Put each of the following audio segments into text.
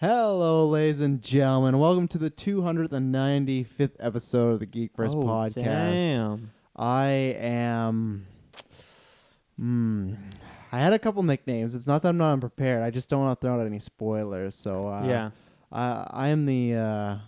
Hello, ladies and gentlemen. Welcome to the 295th episode of the Geek podcast. Damn. I am... I had a couple nicknames. It's not that I'm not unprepared. I just don't want to throw out any spoilers. So I am the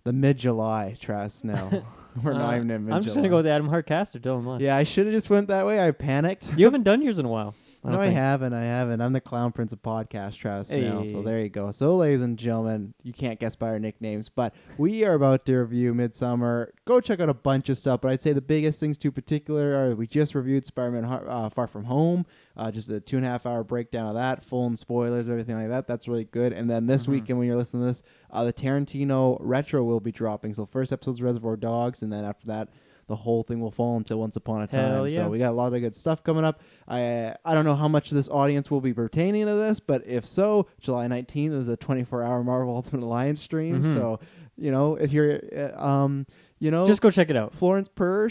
mid-July Travis Snow. We're not even in mid-July. I'm just going to go with Adam Hart Cast or Dylan Lush. Yeah, I should have just went that way. I panicked. You haven't done yours in a while. No, I haven't. I'm the clown prince of podcast, Travis Snell. So there you go. So, ladies and gentlemen, you can't guess by our nicknames, but we are about to review Midsommar. Go check out a bunch of stuff, but I'd say the biggest things to particular are we just reviewed Spider-Man Far From Home, just a 2.5 hour breakdown of that, full and spoilers, everything like that. That's really good. And then this weekend, when you're listening to this, the Tarantino Retro will be dropping. So first episode's Reservoir Dogs, and then after that, the whole thing will fall into Once Upon a Time. Hell yeah. So we got a lot of good stuff coming up. I don't know how much this audience will be pertaining to this, but if so, July 19th is a 24-hour Marvel Ultimate Alliance stream. So, if you're, just go check it out. Florence Pugh,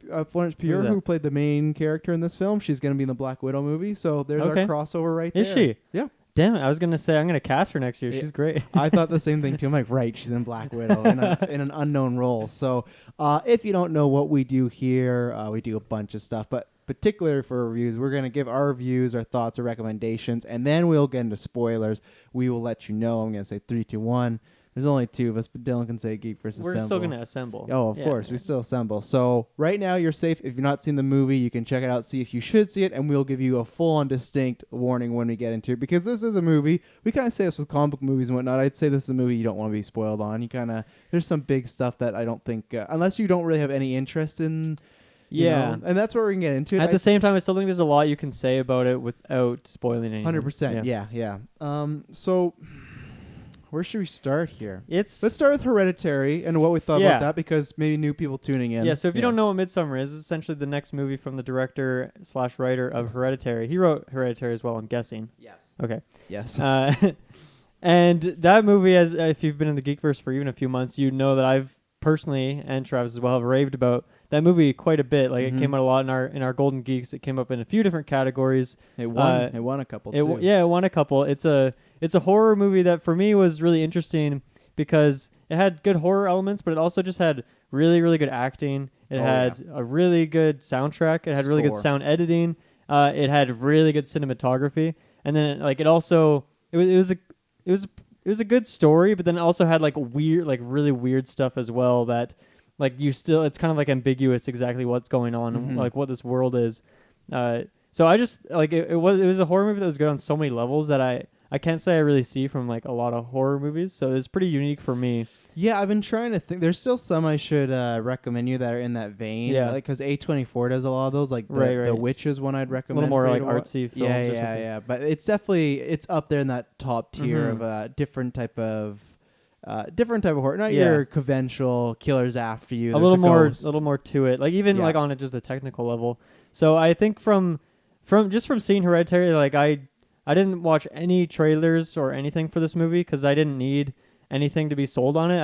who played the main character in this film, she's going to be in the Black Widow movie. So there's our crossover right there. Is she? Yeah. Damn it, I was going to say I'm going to cast her next year. She's great. I thought the same thing too. I'm like, right, she's in Black Widow in an unknown role. So if you don't know what we do here, we do a bunch of stuff. But particularly for reviews, we're going to give our reviews, our thoughts, our recommendations, and then we'll get into spoilers. We will let you know. I'm going to say 3, 2, 1. There's only two of us, but Dylan can say Geek versus Assemble. We're still going to assemble. Oh, of course. We still assemble. So right now you're safe. If you've not seen the movie, you can check it out, see if you should see it, and we'll give you a full and distinct warning when we get into it. Because this is a movie. We kind of say this with comic book movies and whatnot. I'd say this is a movie you don't want to be spoiled on. There's some big stuff that I don't think, unless you don't really have any interest in... and that's where we can get into it. At the same time, I still think there's a lot you can say about it without spoiling anything. 100%. Yeah. So... where should we start here? Let's start with Hereditary and what we thought about that, because maybe new people tuning in. Yeah, so if you don't know what Midsommar is, it's essentially the next movie from the director/writer of Hereditary. He wrote Hereditary as well, I'm guessing. Yes. Okay. Yes. And that movie, if you've been in the Geekverse for even a few months, you know that I've personally, and Travis as well, have raved about that movie quite a bit. Like it came out a lot in our Golden Geeks. It came up in a few different categories. It won a couple too. It won a couple. It's a horror movie that for me was really interesting because it had good horror elements, but it also just had really, really good acting. It had a really good soundtrack. It had really good sound editing. It had really good cinematography, and then it was a good story, but then it also had really weird stuff as well that it's kind of like ambiguous exactly what's going on and like what this world is. So I just it was a horror movie that was good on so many levels that I can't say I really see from like a lot of horror movies. So it's pretty unique for me. Yeah, I've been trying to think. There's still some I should recommend you that are in that vein. Yeah, because A24 does a lot of those. Like the Witch is one I'd recommend. A little more like artsy films. Yeah. But it's definitely up there in that top tier of different type of horror. Not your conventional killers after you. A little more to it. Like even like on just a technical level. So I think from seeing Hereditary, like I didn't watch any trailers or anything for this movie because I didn't need anything to be sold on it.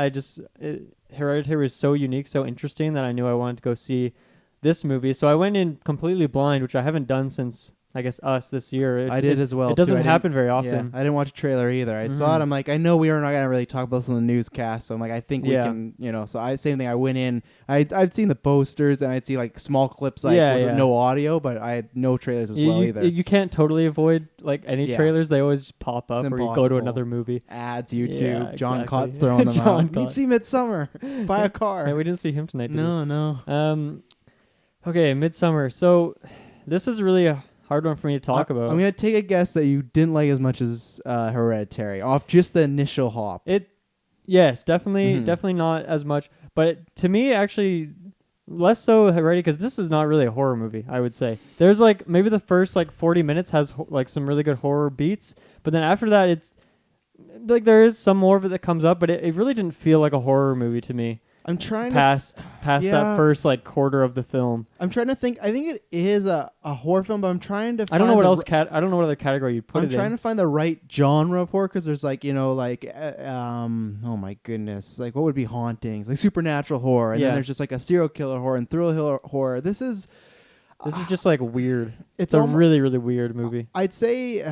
Hereditary was so unique, so interesting that I knew I wanted to go see this movie. So I went in completely blind, which I haven't done since, I guess, Us this year. I did as well. It doesn't happen very often. Yeah, I didn't watch a trailer either. I saw it. I'm like, I know we are not going to really talk about this on the newscast. So I'm like, I think we can, So same thing. I went in. I'd seen the posters and I'd see like small clips with no audio, but I had no trailers as well either. You can't tally avoid like any trailers. They always just pop up, or you go to another movie. Ads, YouTube. Yeah, John exactly. Cott throwing them out. Meet see Midsommar. Buy a car. Yeah, we didn't see him tonight. No. Okay, Midsommar. So this is really a hard one for me to talk about. I'm going to take a guess that you didn't like as much as Hereditary off just the initial hop. Yes, definitely not as much. But to me, actually, less so Hereditary, because this is not really a horror movie, I would say. There's like maybe the first 40 minutes has like some really good horror beats, but then after that, it's like there is some more of it that comes up, but it really didn't feel like a horror movie to me. I'm trying past that first quarter of the film. I'm trying to think. I think it is a horror film, but I'm trying to. I don't know what else. I don't know what other category you'd put it in. I'm trying to find the right genre of horror because there's oh my goodness, like what would be hauntings, like supernatural horror, and then there's just like a serial killer horror and thriller horror. This is just like weird. It's a really, really weird movie. I'd say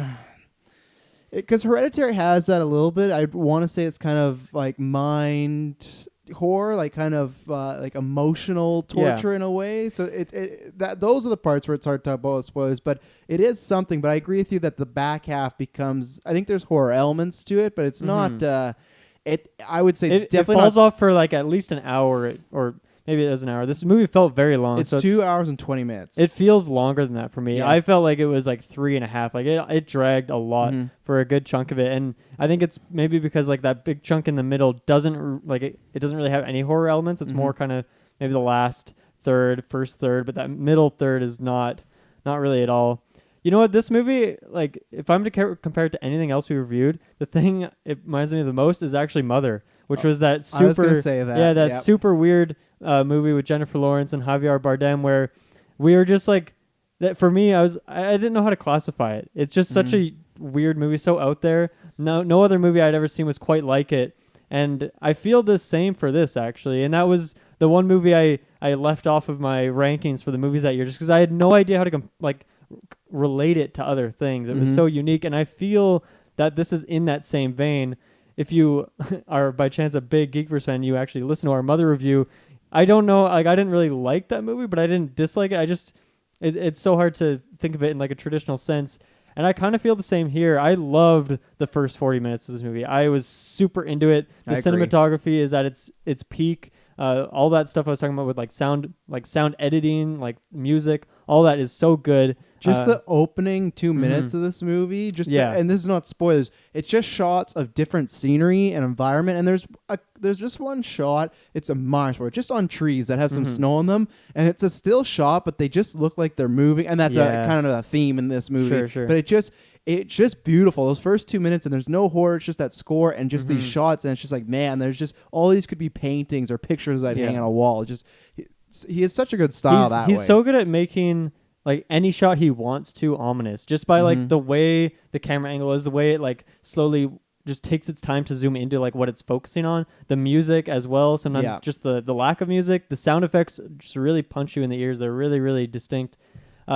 Because Hereditary has that a little bit. I want to say it's kind of like mind horror, like kind of like emotional torture in a way. So those are the parts where it's hard to talk about spoilers, but it is something. But I agree with you that the back half becomes, I think there's horror elements to it, but it's not. I would say it's definitely it falls off for like at least an hour or. Maybe it was an hour. This movie felt very long. It's 2 hours and 20 minutes. It feels longer than that for me. Yeah. I felt like it was like 3.5. Like it dragged a lot for a good chunk of it. And I think it's maybe because like that big chunk in the middle doesn't like it doesn't really have any horror elements. It's more kind of maybe the last third, first third, but that middle third is not really at all. You know what? This movie, like if I'm to compare it to anything else we reviewed, the thing it reminds me of the most is actually Mother, which was that super. I was gonna say that. Yeah, that super weird movie with Jennifer Lawrence and Javier Bardem, where we were just like that. For me, I didn't know how to classify it. It's just such a weird movie, so out there. No other movie I'd ever seen was quite like it, and I feel the same for this actually. And that was the one movie I left off of my rankings for the movies that year, just because I had no idea how to relate it to other things. It was so unique, and I feel that this is in that same vein. If you are by chance a big Geekverse fan, you actually listen to our Mother review. I don't know, like I didn't really like that movie, but I didn't dislike it. It's so hard to think of it in like a traditional sense. And I kind of feel the same here. I loved the first 40 minutes of this movie. I was super into it. The cinematography is at its peak. All that stuff I was talking about with like sound editing, like music, all that is so good. Just the opening 2 minutes of this movie, and this is not spoilers. It's just shots of different scenery and environment, and there's just one shot. It's a Mars where just on trees that have some snow on them, and it's a still shot, but they just look like they're moving, and that's a kind of a theme in this movie. Sure. But it's just beautiful. Those first 2 minutes, and there's no horror. It's just that score and just these shots, and it's just like, man, there's just all these could be paintings or pictures I'd hang on a wall. He has such a good style He's so good at making like any shot he wants to ominous, just by like the way the camera angle is, the way it like slowly just takes its time to zoom into like what it's focusing on, the music as well. Sometimes just the lack of music, the sound effects just really punch you in the ears. They're really, really distinct.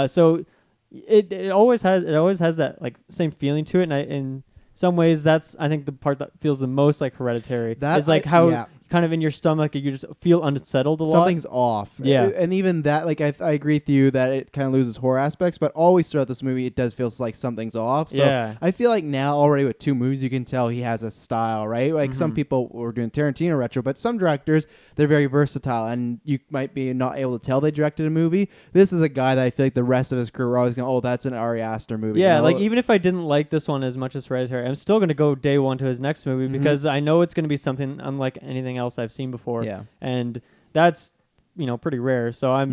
So it always has that like same feeling to it. And in some ways, that's I think the part that feels the most like Hereditary. It's like how kind of in your stomach, you just feel unsettled a lot. Something's off. Yeah. And even that, like, I agree with you that it kind of loses horror aspects, but always throughout this movie, it does feel like something's off. So I feel like now already with 2 movies, you can tell he has a style, right? Like some people were doing Tarantino retro, but some directors, they're very versatile, and you might be not able to tell they directed a movie. This is a guy that I feel like the rest of his career, we're always going, oh, that's an Ari Aster movie. Yeah, you know? like even if I didn't like this one as much as Hereditary, I'm still going to go day one to his next movie because I know it's going to be something unlike anything else I've seen before. Yeah. And that's, pretty rare. So I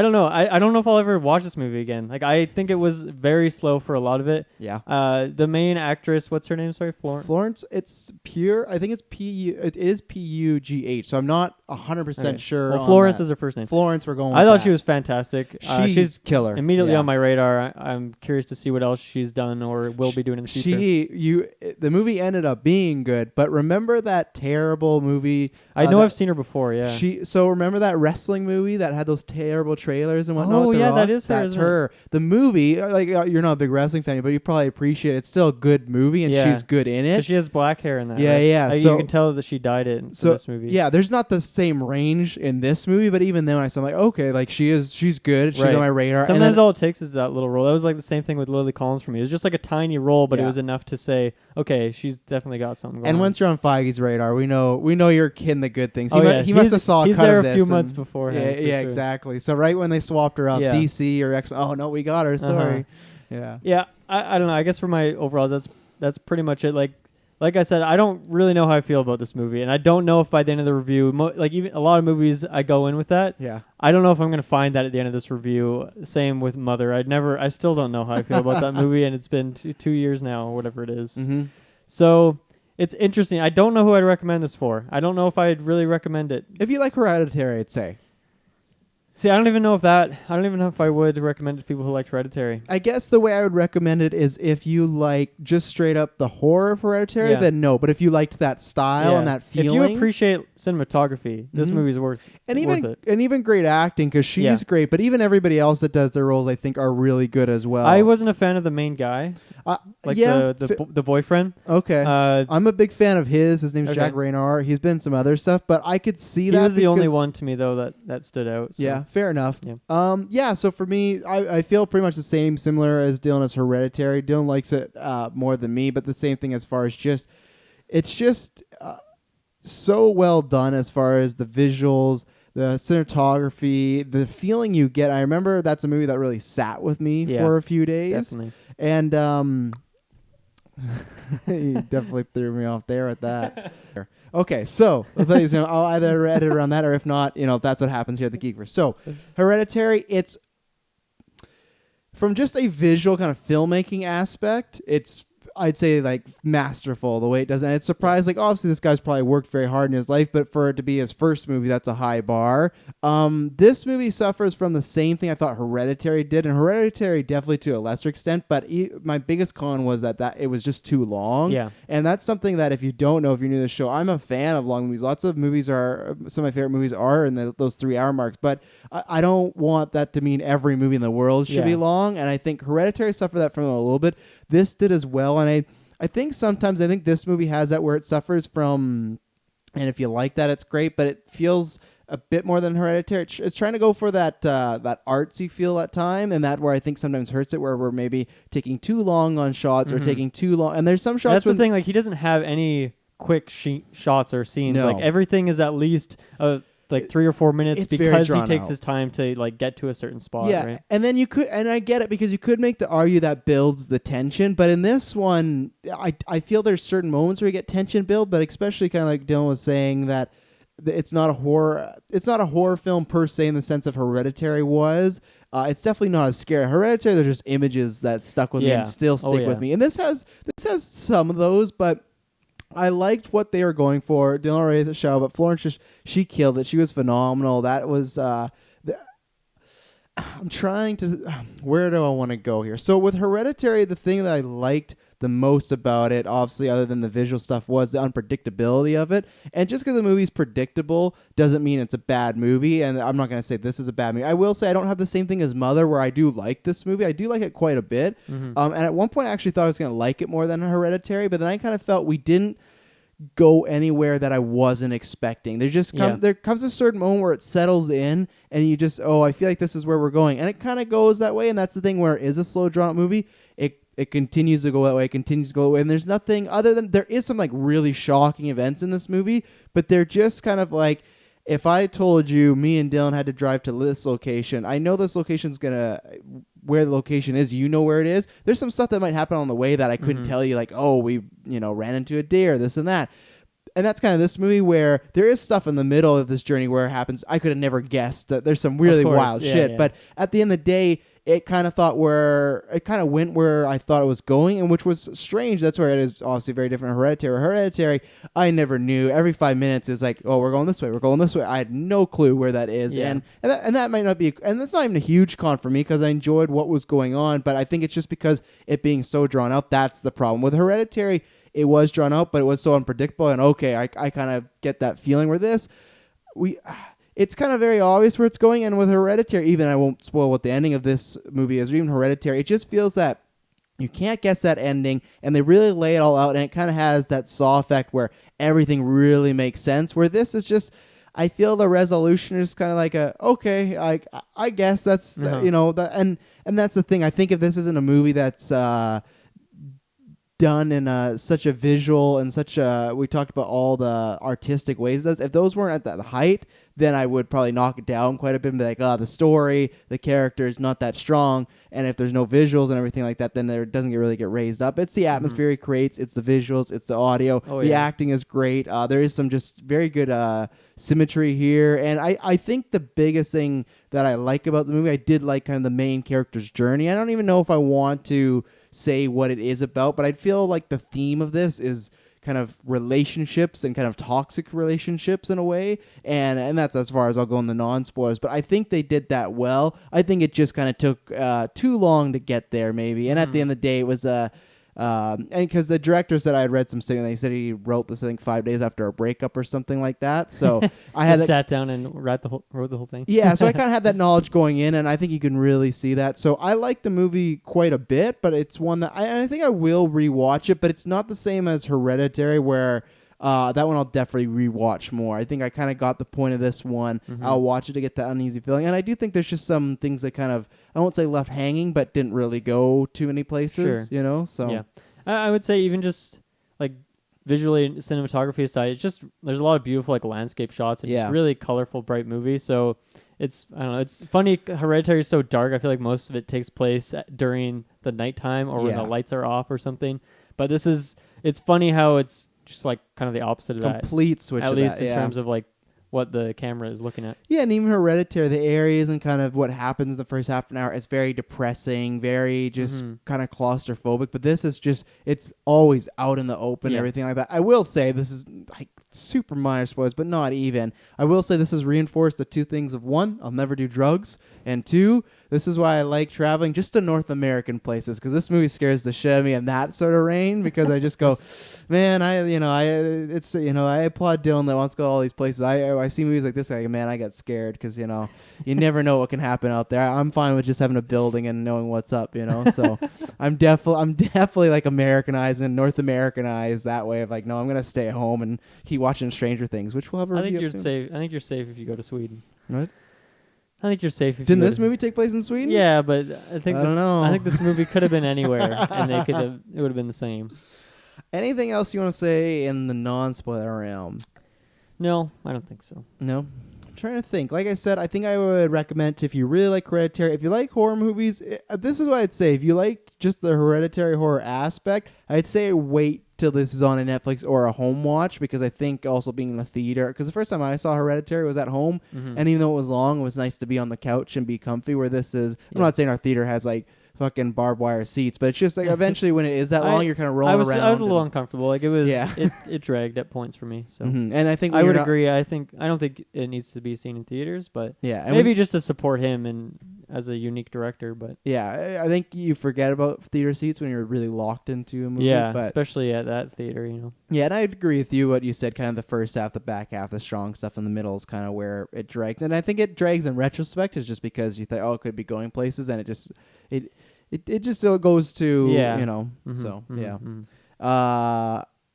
don't know. I don't know if I'll ever watch this movie again. Like, I think it was very slow for a lot of it. Yeah. The main actress, what's her name? Sorry, Florence. Florence. It's pure. I think it's P-U. It is P-U-G-H. So I'm not 100% sure. Well, Florence is her first name. Florence. We're going. I thought she was fantastic. She's killer. Immediately on my radar. I'm curious to see what else she's done or will be doing in the future. The movie ended up being good, but remember that terrible movie? I know I've seen her before. Yeah. So remember that wrestling movie that had those terrible trailers and whatnot? Oh yeah, Rock? that is her. That's her. The movie, like you're not a big wrestling fan, but you probably appreciate it. It's still a good movie, and she's good in it. So she has black hair in that. Yeah, right? yeah. So you can tell that she dyed it in this movie. Yeah, there's not the same range in this movie, but even then, when I saw, I'm like, okay, like she's good. She's on my radar. Sometimes all it takes is that little role. That was like the same thing with Lily Collins for me. It was just like a tiny role, but it was enough to say, okay, she's definitely got something going on. And once you're on Feige's radar, we know you're kidding the good things. He must have saw a cut of this. He's there a few months beforehand. Yeah, exactly. So right when they swapped her up, DC or X, oh no, we got her. Sorry. Yeah. I don't know. I guess for my overalls, that's pretty much it. Like I said, I don't really know how I feel about this movie, and I don't know if by the end of the review, like even a lot of movies, I go in with that. Yeah. I don't know if I'm going to find that at the end of this review. Same with Mother. I still don't know how I feel about that movie, and it's been 2 years now, or whatever it is. Mm-hmm. So it's interesting. I don't know who I'd recommend this for. I don't know if I'd really recommend it. If you like Hereditary, I'd say. See, I don't even know if I would recommend it to people who like Hereditary. I guess the way I would recommend it is if you like just straight up the horror of Hereditary, then no. But if you liked that style and that feeling, if you appreciate cinematography, this movie's worth it. And even great acting, because she's great. But even everybody else that does their roles, I think, are really good as well. I wasn't a fan of the main guy. like yeah, the boyfriend. Okay. I'm a big fan of his. His name's Okay. Jack Raynor. He's been in some other stuff, but I could see that. He was the only one to me though that stood out. So. Yeah, fair enough. Yeah. Yeah. So for me, I feel pretty much the same, similar as Dylan as Hereditary. Dylan likes it more than me, but the same thing as far as it's just so well done as far as the visuals, the cinematography, the feeling you get. I remember that's a movie that really sat with me for a few days. Definitely. And you definitely threw me off there at that. Okay, so I'll either edit around that, or if not, that's what happens here at the Geekverse. So, Hereditary, it's from just a visual kind of filmmaking aspect, it's I'd say like masterful the way it does it. And it's surprised, like obviously this guy's probably worked very hard in his life, but for it to be his first movie, that's a high bar. This movie suffers from the same thing I thought Hereditary did, and Hereditary definitely to a lesser extent, but my biggest con was that it was just too long. Yeah. And that's something that if you don't know, if you're new to the show, I'm a fan of long movies. Lots of movies some of my favorite movies are in those 3 hour marks, but I don't want that to mean every movie in the world should be long, and I think Hereditary suffered that from a little bit. This did as well, and I think sometimes this movie has that where it suffers from, and if you like that, it's great, but it feels a bit more than Hereditary. It's trying to go for that artsy feel at time, and that where I think sometimes hurts it, where we're maybe taking too long on shots or taking too long, and there's some shots. That's the thing. Like he doesn't have any quick shots or scenes. No. Like everything is at least like 3 or 4 minutes because he takes out. His time to like get to a certain spot. Yeah, right? And then and I get it, because you could make the argue that builds the tension, but in this one, I feel there's certain moments where you get tension build, but especially kind of like Dylan was saying that it's not a horror film per se in the sense of Hereditary was. It's definitely not as scary. Hereditary, there's just images that stuck with me and still stick with me, and this has some of those, but I liked what they were going for. Dylan already the show, but Florence she killed it. She was phenomenal. That was I'm trying to where do I want to go here? So with Hereditary, the thing that I liked the most about it, obviously other than the visual stuff, was the unpredictability of it. And just because the movie's predictable doesn't mean it's a bad movie, and I'm not going to say this is a bad movie. I will say I don't have the same thing as Mother, where I do like this movie. I do like it quite a bit. And at one point I actually thought I was going to like it more than Hereditary, but then I kind of felt we didn't go anywhere that I wasn't expecting. There comes a certain moment where it settles in, and you just, I feel like this is where we're going, and it kind of goes that way. And that's the thing, where it is a slow drawn out movie, it continues to go that way, and there's nothing other than there is some like really shocking events in this movie, but they're just kind of like, if I told you me and Dylan had to drive to this location, I know this location's where the location is, where it is. There's some stuff that might happen on the way that I couldn't tell you, like, we ran into a deer, this and that. And that's kind of this movie, where there is stuff in the middle of this journey where it happens. I could have never guessed that there's some really wild shit. Yeah. But at the end of the day, it kind of went where I thought it was going, and which was strange. That's where it is obviously very different. Hereditary, I never knew. Every 5 minutes is like, we're going this way, we're going this way. I had no clue where that is, and that might not be, and that's not even a huge con for me, because I enjoyed what was going on. But I think it's just because it being so drawn out, that's the problem with Hereditary. It was drawn out, but it was so unpredictable, and I kind of get that feeling where it's kind of very obvious where it's going. And with Hereditary, even I won't spoil what the ending of this movie is, or even Hereditary, it just feels that you can't guess that ending, and they really lay it all out, and it kind of has that Saw effect where everything really makes sense, where this is just, I feel the resolution is kind of like I guess that's, and that's the thing. I think if this isn't a movie that's done in such a visual and such a, we talked about all the artistic ways, if those weren't at that height, then I would probably knock it down quite a bit and be like, the story, the characters, not that strong. And if there's no visuals and everything like that, then it doesn't really get raised up. It's the atmosphere it creates, it's the visuals, it's the audio, the acting is great. There is some just very good symmetry here. And I think the biggest thing that I like about the movie, I did like kind of the main character's journey. I don't even know if I want to say what it is about, but I feel like the theme of this is kind of relationships and kind of toxic relationships in a way, and that's as far as I'll go in the non-spoilers, but I think they did that well. I think it just kind of took too long to get there maybe, and at the end of the day, it was And because the director said I had read some statement, they said he wrote this I think 5 days after a breakup or something like that. So I had sat down and wrote the whole thing. Yeah, so I kind of had that knowledge going in, and I think you can really see that. So I like the movie quite a bit, but it's one that I think I will rewatch it, but it's not the same as Hereditary, where that one I'll definitely rewatch more. I think I kind of got the point of this one. I'll watch it to get that uneasy feeling, and I do think there's just some things that kind of, I won't say left hanging, but didn't really go too many places, you know? So yeah, I would say even just like visually cinematography aside, it's just there's a lot of beautiful like landscape shots. It's just really colorful, bright movie. So it's, I don't know, it's funny. Hereditary is so dark. I feel like most of it takes place during the nighttime or when the lights are off or something. But it's funny how it's just like kind of the opposite of that. Complete switch. At least in terms of like what the camera is looking at. Yeah, and even Hereditary, the areas and kind of what happens in the first half an hour is very depressing, very just kind of claustrophobic. But this is just, it's always out in the open, everything like that. I will say this is like super minor spoilers, but not even. I will say this has reinforced the two things of one, I'll never do drugs, and two, this is why I like traveling just to North American places, because this movie scares the shit out of me in that sort of rain, because I just go, man, I applaud Dylan that wants to go to all these places. I see movies like this, like, man, I get scared, because, you know, you never know what can happen out there. I'm fine with just having a building and knowing what's up, you know, so I'm definitely like Americanized and North Americanized that way of like, no, I'm going to stay at home and keep watching Stranger Things, which we'll have a review of soon. Safe. I think you're safe if you go to Sweden. What? I think you're safe. Didn't this movie take place in Sweden? Yeah, but I don't know. I think this movie could have been anywhere, and it would have been the same. Anything else you want to say in the non-spoiler realm? No, I don't think so. No? I'm trying to think. Like I said, I think I would recommend, if you really like Hereditary, if you like horror movies, this is what I'd say. If you like just the Hereditary horror aspect, I'd say wait till this is on a Netflix or a home watch, because I think also being in the theater, because the first time I saw Hereditary was at home, and even though it was long, it was nice to be on the couch and be comfy, where this is, I'm not saying our theater has like fucking barbed wire seats, but it's just like eventually when it is that long, you're kind of rolling around. I was a little uncomfortable. Like it was, it dragged at points for me. So, and I think I would agree. I don't think it needs to be seen in theaters, but maybe just to support him and as a unique director. But I think you forget about theater seats when you're really locked into a movie. Yeah, but especially at that theater, you know. Yeah, and I agree with you. What you said, kind of the first half, the back half, the strong stuff in the middle is kind of where it drags, and I think it drags in retrospect is just because you think, oh, it could be going places, and it just still goes to, you know,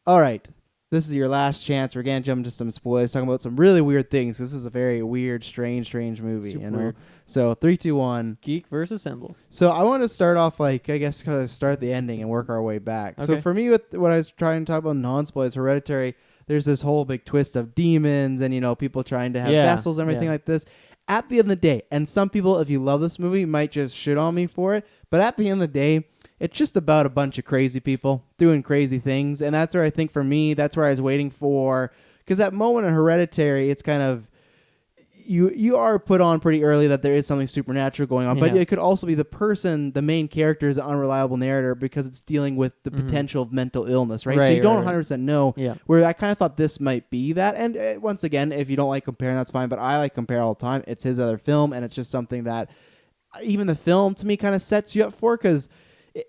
all right. This is your last chance. We're going to jump into some spoilers, talking about some really weird things. This is a very weird, strange movie, Super you know? weird. So 3, 2, 1. Geek versus Symbol. So I want to start off, like, I guess, start at the ending and work our way back. Okay. So for me, with what I was trying to talk about non-spoilers, Hereditary, there's this whole big twist of demons and, you know, people trying to have vessels and everything like this. At the end of the day, and some people, if you love this movie, might just shit on me for it, but at the end of the day, it's just about a bunch of crazy people doing crazy things, and that's where I think for me, that's where I was waiting for, because that moment in Hereditary, it's kind of, you are put on pretty early that there is something supernatural going on, but it could also be the main character is an unreliable narrator because it's dealing with the potential of mental illness, right? So you don't 100% know, where I kind of thought this might be that, and once again, if you don't like comparing, that's fine, but I like compare all the time. It's his other film, and it's just something that even the film, to me, kind of sets you up for, because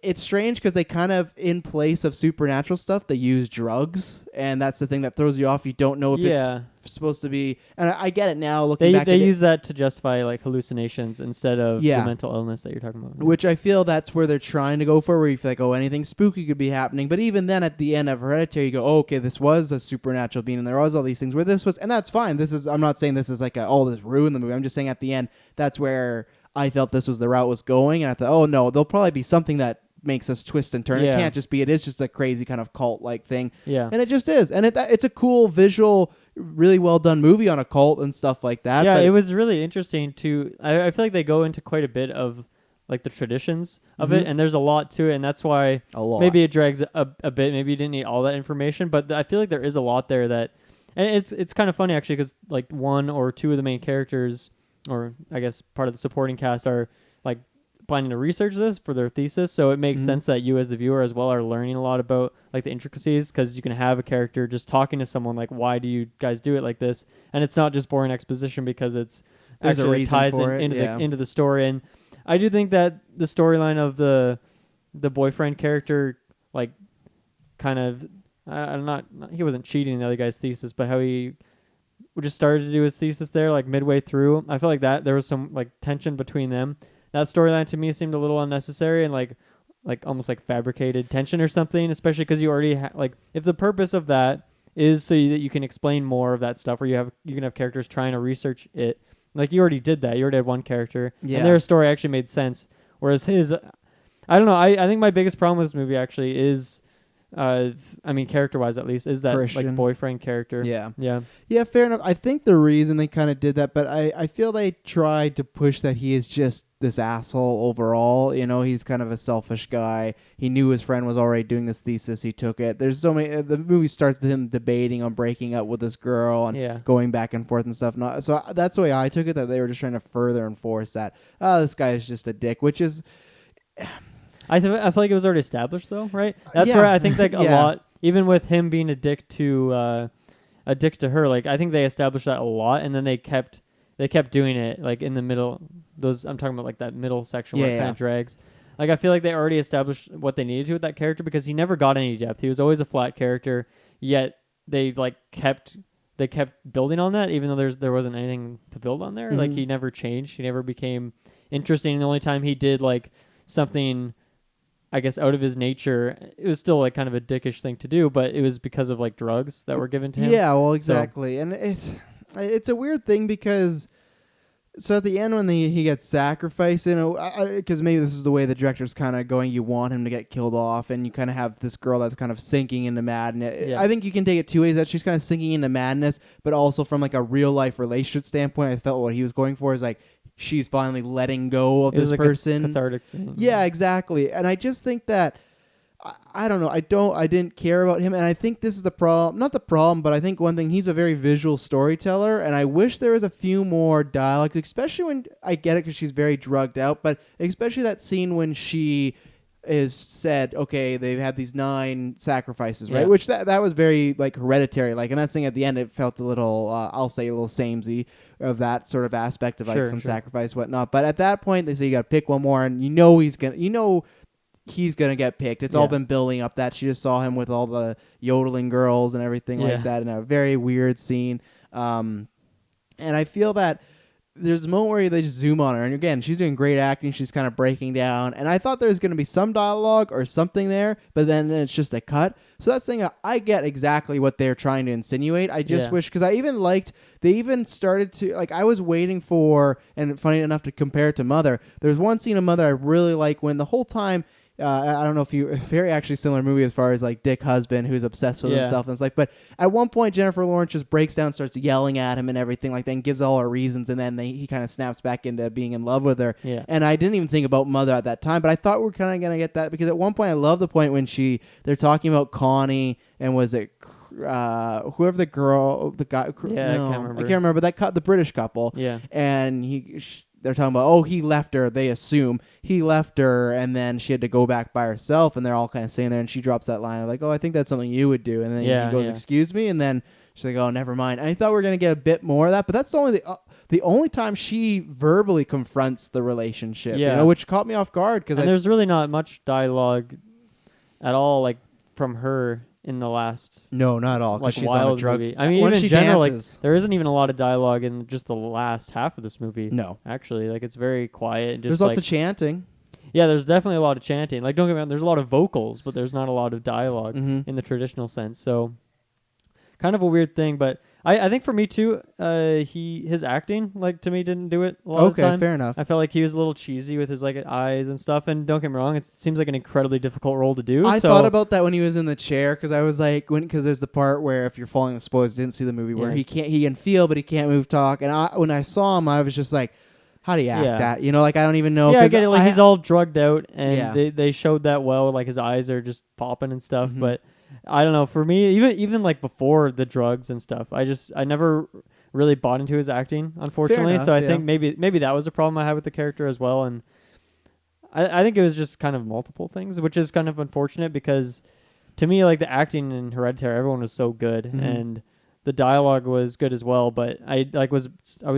it's strange because they kind of, in place of supernatural stuff, they use drugs, and that's the thing that throws you off. You don't know if it's supposed to be, and I get it now looking back. They use that to justify like hallucinations instead of the mental illness that you're talking about. Which I feel that's where they're trying to go for, where you feel like, oh, anything spooky could be happening. But even then, at the end of Hereditary, you go, oh, okay, this was a supernatural being, and there was all these things where this was, and that's fine. I'm not saying this is like this ruined the movie. I'm just saying at the end, that's where I felt this was the route was going, and I thought, oh no, there'll probably be something that makes us twist and turn. It can't just be, it is just a crazy kind of cult-like thing. And it just is. And it's a cool visual, really well done movie on a cult and stuff like that. Yeah, it was really interesting to, I feel like they go into quite a bit of like the traditions of it, and there's a lot to it, and that's why maybe it drags a bit. Maybe you didn't need all that information, but I feel like there is a lot there that, and it's kind of funny actually, because like one or two of the main characters, or I guess part of the supporting cast, are like planning to research this for their thesis, so it makes sense that you as the viewer as well are learning a lot about like the intricacies, because you can have a character just talking to someone like, why do you guys do it like this, and it's not just boring exposition, because it's actually ties into the story. And I do think that the storyline of the boyfriend character like kind of he wasn't cheating the other guy's thesis, but how he just started to do his thesis there like midway through. I feel like that there was some like tension between them. That storyline to me seemed a little unnecessary and like almost like fabricated tension or something, especially because you already like if the purpose of that is so that you can explain more of that stuff, or you can have characters trying to research it. Like you already did that. You already had one character, and their story actually made sense. Whereas his, I don't know. I think my biggest problem with this movie actually is, character-wise at least, is that Christian. like boyfriend character. Yeah. Fair enough. I think the reason they kind of did that, but I feel they tried to push that he is just this asshole overall. You know, he's kind of a selfish guy. He knew his friend was already doing this thesis. He took it. There's so many. The movie starts with him debating on breaking up with this girl and going back and forth and stuff. So that's the way I took it. That they were just trying to further enforce that. Oh, this guy is just a dick, which is. I feel like it was already established though, right? That's where I think like a lot, even with him being a dick to her. Like I think they established that a lot, and then they kept doing it like in the middle. I'm talking about like that middle section where it kind of drags. Like I feel like they already established what they needed to with that character because he never got any depth. He was always a flat character. Yet they kept building on that, even though there wasn't anything to build on there. Mm-hmm. Like he never changed. He never became interesting. And the only time he did like something, I guess, out of his nature, it was still like kind of a dickish thing to do, but it was because of like drugs that were given to him. Yeah, well, exactly. So. And it's a weird thing because so at the end when he gets sacrificed, you know, because maybe this is the way the director's kind of going, you want him to get killed off, and you kind of have this girl that's kind of sinking into madness. Yeah. I think you can take it two ways, that she's kind of sinking into madness, but also from like a real life relationship standpoint, I felt what he was going for is like, she's finally letting go of this person. A cathartic thing. Yeah, exactly. And I just think that I don't know. I didn't care about him, and I think this is the problem. Not the problem, but I think one thing, he's a very visual storyteller, and I wish there was a few more dialogues, especially when I get it because she's very drugged out, but especially that scene when she is said, okay, they've had these 9 sacrifices, right? Which that was very like Hereditary, like, and that thing at the end, it felt a little, I'll say a little samey of that sort of aspect of like some sacrifice, whatnot. But at that point, they say you got to pick one more, and he's gonna get picked. It's all been building up that she just saw him with all the yodeling girls and everything like that in a very weird scene. And I feel that there's a moment where they just zoom on her, and again, she's doing great acting. She's kind of breaking down, and I thought there was going to be some dialogue or something there, but then it's just a cut. So that's the thing. I get exactly what they're trying to insinuate. I just wish, because I even liked, they even started to, like, I was waiting for, and funny enough to compare it to Mother, there's one scene in Mother I really like when the whole time, I don't know if very actually similar movie as far as like Dick husband who's obsessed with himself, and it's like, but at one point Jennifer Lawrence just breaks down, starts yelling at him and everything like that, and gives all her reasons, and then he kind of snaps back into being in love with her. And I didn't even think about Mother at that time, but I thought we were kind of gonna get that, because at one point I love the point when they're talking about Connie, and was it whoever the girl, the guy, I can't remember that the British couple, and they're talking about, he left her. They assume he left her, and then she had to go back by herself, and they're all kind of sitting there, and she drops that line of like, I think that's something you would do, and then he goes, excuse me, and then she's like, oh, never mind. And I thought we were going to get a bit more of that, but that's only the only time she verbally confronts the relationship, which caught me off guard. And there's really not much dialogue at all, like, from her in the last... No, not at all, because she's on a drug... movie. I mean, even in general, like, there isn't even a lot of dialogue in just the last half of this movie. No. Actually, like, it's very quiet. And just there's lots of chanting. Yeah, there's definitely a lot of chanting. Like, don't get me wrong, there's a lot of vocals, but there's not a lot of dialogue in the traditional sense. So, kind of a weird thing, but I think for me too, his acting, like, to me, didn't do it a lot of the time. Okay, fair enough. I felt like he was a little cheesy with his like eyes and stuff, and don't get me wrong, it seems like an incredibly difficult role to do. I thought about that when he was in the chair, because I was like, because there's the part where, if you're following the spoilers, didn't see the movie, where he can feel, but he can't move, talk, and when I saw him, I was just like, how do you act that? You know, like, I don't even know. Yeah, I get it. Like, he's all drugged out, and they showed that well. Like, his eyes are just popping and stuff. But I don't know. For me, even like before the drugs and stuff, I never really bought into his acting, unfortunately. Enough, so I think maybe that was a problem I had with the character as well. And I think it was just kind of multiple things, which is kind of unfortunate, because to me, like, the acting in Hereditary, everyone was so good, and the dialogue was good as well, but I was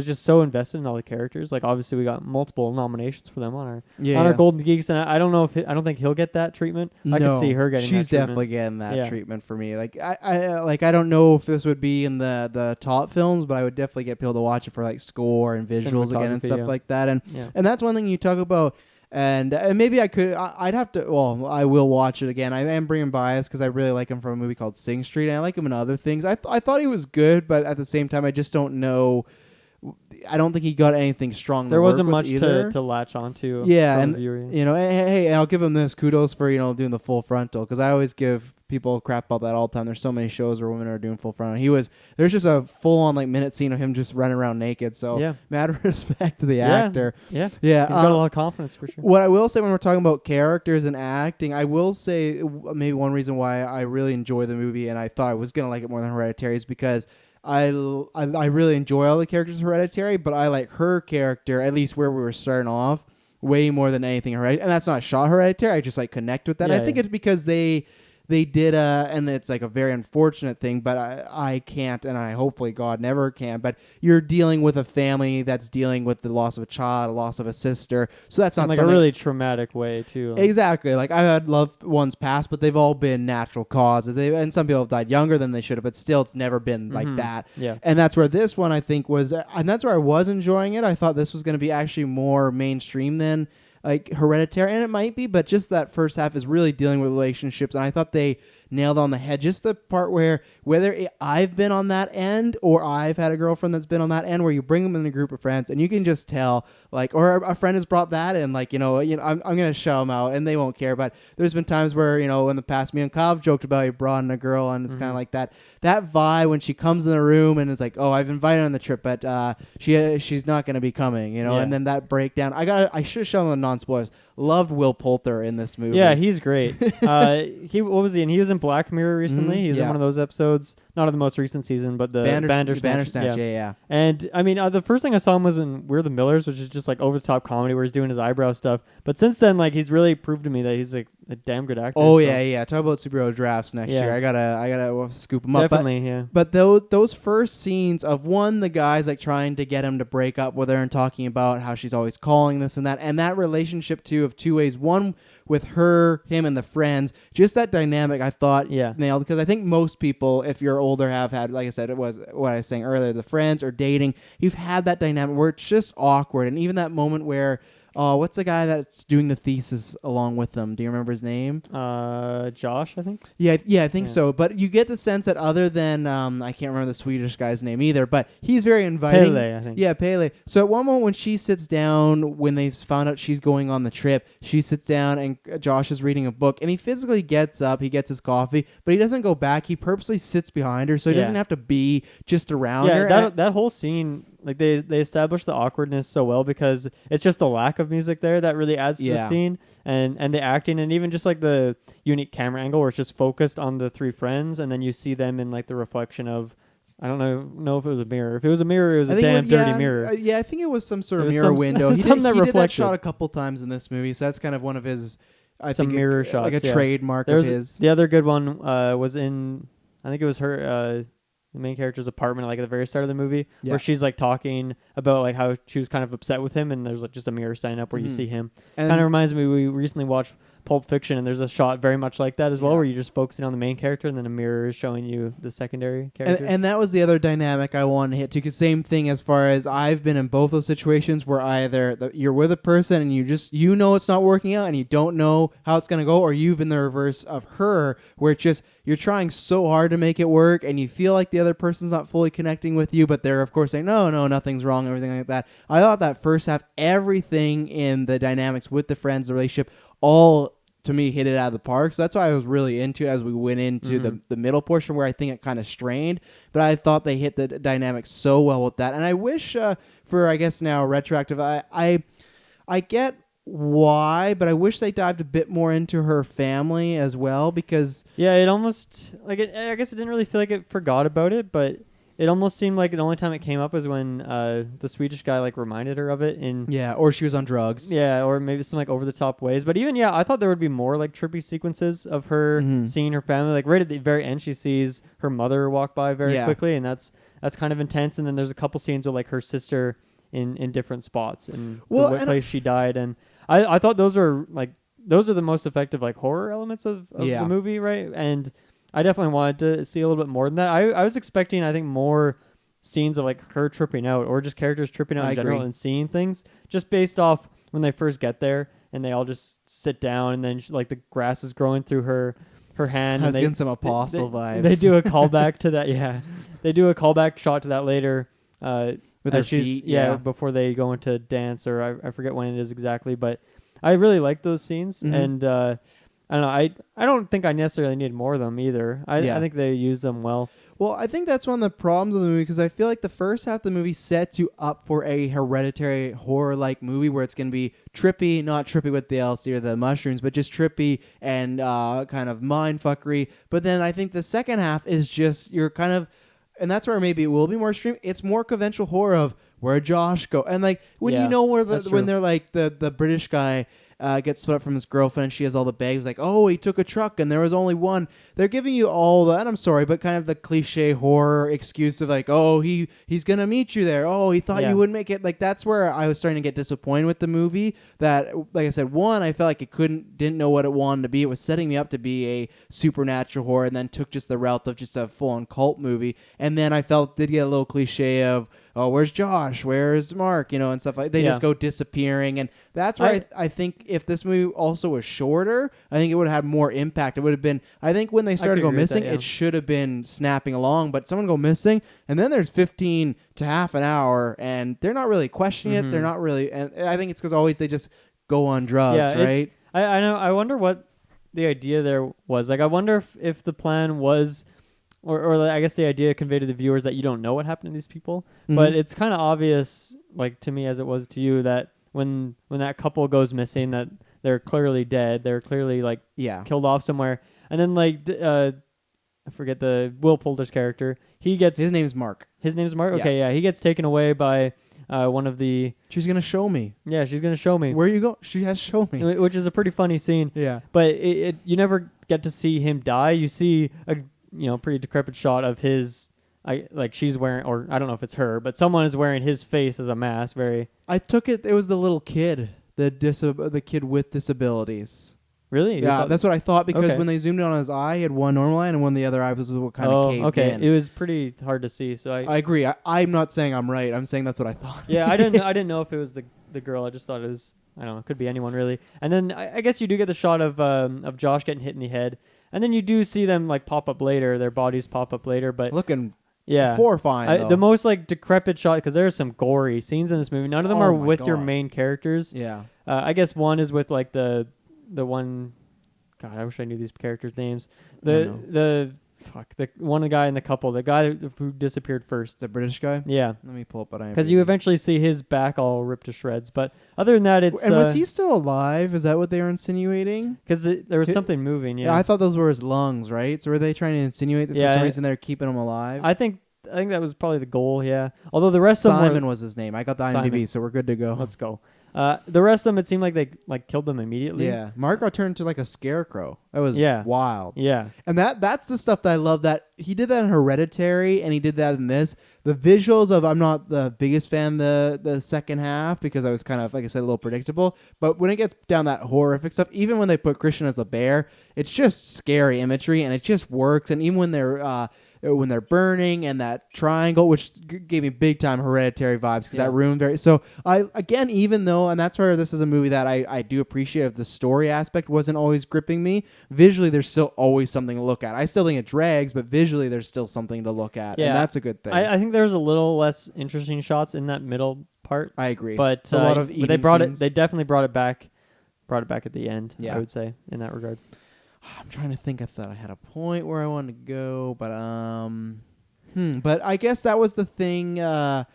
just so invested in all the characters. Like obviously we got multiple nominations for them on our Golden Geeks, and I don't know if I don't think he'll get that treatment. I could see her getting. She's that treatment. definitely getting that treatment for me. Like I don't know if this would be in the top films, but I would definitely get people to watch it for like score and visuals again and stuff like that. And that's one thing you talk about. And maybe I'd have to, well, I will watch it again. I am bringing bias because I really like him from a movie called Sing Street, and I like him in other things. I thought he was good, but at the same time, I just don't know. I don't think he got anything strong. There wasn't much to latch onto. Yeah, and hey, I'll give him this kudos for doing the full frontal, because I always give people crap about that all the time. There's so many shows where women are doing full frontal. There's just a full on like minute scene of him just running around naked. So mad respect to the actor. Yeah. He's got a lot of confidence for sure. What I will say when we're talking about characters and acting, I will say maybe one reason why I really enjoy the movie and I thought I was gonna like it more than Hereditary is because I really enjoy all the characters of Hereditary, but I like her character, at least where we were starting off, way more than anything Hereditary. And that's not shot Hereditary. I just like connect with that. I think it's because they did and it's like a very unfortunate thing, but I can't, and I hopefully God never can, but you're dealing with a family that's dealing with the loss of a child, a loss of a sister, so that's not like a really traumatic way too. Exactly. Like I've had loved ones pass, but they've all been natural causes, and some people have died younger than they should have, but still it's never been like that. And that's where this one I think was, and that's where I was enjoying it. I thought this was going to be actually more mainstream than like Hereditary, and it might be, but just that first half is really dealing with relationships, and I thought they nailed on the head. Just the part where I've been on that end or I've had a girlfriend that's been on that end, where you bring them in a group of friends and you can just tell, like, or a friend has brought that in, like, I'm gonna show them out and they won't care. But there's been times where in the past, me and Kyle joked about you brought in a girl, and it's kind of like that vibe when she comes in the room and it's like, oh, I've invited her on the trip, but she's not gonna be coming, and then that breakdown. I should have shown them non-spoilers. Loved Will Poulter in this movie. Yeah, he's great. What was he in? He was in Black Mirror recently. He was in one of those episodes, not of the most recent season, but the Bandersnatch. Yeah. And I mean, the first thing I saw him was in We're the Millers, which is just like over the top comedy where he's doing his eyebrow stuff. But since then, like, he's really proved to me that he's like a damn good actor. Oh yeah. Talk about superhero drafts next year. I gotta scoop him up. Definitely, But those first scenes of the guys like trying to get him to break up with her and talking about how she's always calling this and that relationship too of two ways. One with him and the friends, just that dynamic I thought nailed, because I think most people, if you're older, have had, like I said, it was what I was saying earlier, the friends or dating, you've had that dynamic where it's just awkward. And even that moment where what's the guy that's doing the thesis along with them? Do you remember his name? Josh, I think. Yeah, I think so. But you get the sense that other than I can't remember the Swedish guy's name either, but he's very inviting. Pele, I think. Yeah, Pele. So at one moment when she sits down, when they found out she's going on the trip, she sits down and Josh is reading a book, and he physically gets up, he gets his coffee, but he doesn't go back. He purposely sits behind her, so he doesn't have to be just around her. Yeah, that whole scene. Like they establish the awkwardness so well, because it's just the lack of music there that really adds to the scene, and the acting, and even just like the unique camera angle where it's just focused on the three friends, and then you see them in like the reflection of, I don't know if it was a mirror. If it was a mirror, it was a damn dirty mirror. I think it was some sort of mirror window. He did that shot a couple times in this movie, so that's kind of one of his. Mirror shots, like a trademark of his. The other good one was in, I think it was her. The main character's apartment, like at the very start of the movie, where she's like talking about like how she was kind of upset with him, and there's like just a mirror standing up where you see him. Kind of reminds me, we recently watched Pulp Fiction, and there's a shot very much like that as well, where you're just focusing on the main character, and then a mirror is showing you the secondary character. And that was the other dynamic I wanted to hit too, because same thing as far as I've been in both those situations where either you're with a person and you know it's not working out and you don't know how it's going to go, or you've been the reverse of her, where it's just you're trying so hard to make it work and you feel like the other person's not fully connecting with you, but they're of course saying no, nothing's wrong, everything like that. I thought that first half, everything in the dynamics with the friends, the relationship, all to me hit it out of the park. So that's why I was really into it as we went into the middle portion, where I think it kind of strained, but I thought they hit the dynamics so well with that. And I wish for, I guess now retroactive, I get why, but I wish they dived a bit more into her family as well, because it almost like I guess it didn't really feel like it forgot about it, but it almost seemed like the only time it came up was when the Swedish guy like reminded her of it in or she was on drugs. Yeah, or maybe some like over the top ways. But even I thought there would be more like trippy sequences of her seeing her family. Like right at the very end, she sees her mother walk by very quickly, and that's kind of intense. And then there's a couple scenes with like her sister in different spots and the place she died. And I thought those are the most effective like horror elements of the movie, right? And I definitely wanted to see a little bit more than that. I was expecting, I think, more scenes of like her tripping out or just characters tripping out in general and seeing things just based off when they first get there and they all just sit down and then like the grass is growing through her hand. I was getting some Apostle vibes. They do a callback to that. Yeah. They do a callback shot to that later. With her feet. Before they go into dance or I forget when it is exactly, but I really like those scenes and, I don't know. I don't think I necessarily need more of them either. I think they use them well. Well, I think that's one of the problems of the movie because I feel like the first half of the movie sets you up for a Hereditary horror-like movie where it's going to be trippy, not trippy with the LSD or the mushrooms, but just trippy and kind of mindfuckery. But then I think the second half is just you're kind of, and that's where maybe it will be more extreme. It's more conventional horror of where Josh go, and like when you know when they're like the British guy. Gets split up from his girlfriend and she has all the bags like, oh, he took a truck and there was only one. They're giving you all the, and I'm sorry, but kind of the cliche horror excuse of like, oh, he's going to meet you there. Oh, he thought you wouldn't make it. Like that's where I was starting to get disappointed with the movie that, like I said, one, I felt like it didn't know what it wanted to be. It was setting me up to be a supernatural horror and then took just the route of just a full-on cult movie. And then I felt did get a little cliche of, oh, where's Josh? Where's Mark? And stuff like they just go disappearing. And that's where I think if this movie also was shorter, I think it would have had more impact. It would have been, I think when they started to go missing, it should have been snapping along. But someone go missing, and then there's 15 to half an hour, and they're not really questioning it. They're not really, and I think it's because always they just go on drugs, right? I know. I wonder what the idea there was. Like, I wonder if the plan was... Or I guess the idea conveyed to the viewers that you don't know what happened to these people. But it's kind of obvious, like to me as it was to you, that when that couple goes missing, that they're clearly dead. They're clearly like killed off somewhere. And then like I forget the Will Poulter's character. His name's Mark. His name's Mark. Okay, yeah. He gets taken away by one of the. She's gonna show me. Yeah, she's gonna show me. Where you go? She has shown me, which is a pretty funny scene. Yeah, but you never get to see him die. You see a pretty decrepit shot of his, she's wearing, or I don't know if it's her, but someone is wearing his face as a mask. I took it was the little kid, the kid with disabilities. Really? Yeah, that's what I thought because when they zoomed in on his eye, he had one normal eye and one the other eye was what kind of caved in. It was pretty hard to see. So I agree. I'm not saying I'm right. I'm saying that's what I thought. Yeah, I didn't know if it was the girl. I just thought it was, I don't know, it could be anyone really. And then I guess you do get the shot of Josh getting hit in the head. And then you do see them like pop up later, their bodies pop up later, but looking horrifying. The most like decrepit shot, because there's some gory scenes in this movie. None of them are with your main characters. Yeah, I guess one is with like the one. God, I wish I knew these characters' names. The one guy in the couple, the guy who disappeared first, the British guy. Yeah, let me pull up. Because you eventually see his back all ripped to shreds. But other than that, it's. And was he still alive? Is that what they were insinuating? Because there was something moving. Yeah, I thought those were his lungs, right? So were they trying to insinuate that for some reason they're keeping him alive? I think that was probably the goal. Yeah, although the rest of them Simon was his name. I got the IMDb, so we're good to go. Let's go. The rest of them, it seemed like they killed them immediately. Yeah, Mark got turned to like a scarecrow. That was wild. Yeah, and that's the stuff that I love. That he did that in Hereditary, and he did that in this. The visuals of I'm not the biggest fan of the second half because I was kind of, like I said, a little predictable. But when it gets down that horrific stuff, even when they put Christian as the bear, it's just scary imagery, and it just works. And even when they're burning and that triangle, which gave me big time Hereditary vibes because that room so even though, and that's where this is a movie that I do appreciate if the story aspect wasn't always gripping me, visually there's still always something to look at. I still think it drags, but visually there's still something to look at, and that's a good thing. I think there's a little less interesting shots in that middle part. I agree, but a lot of but they definitely brought it back at the end. I would say in that regard. I'm trying to think. I thought I had a point where I wanted to go, but but I guess that was the thing. That's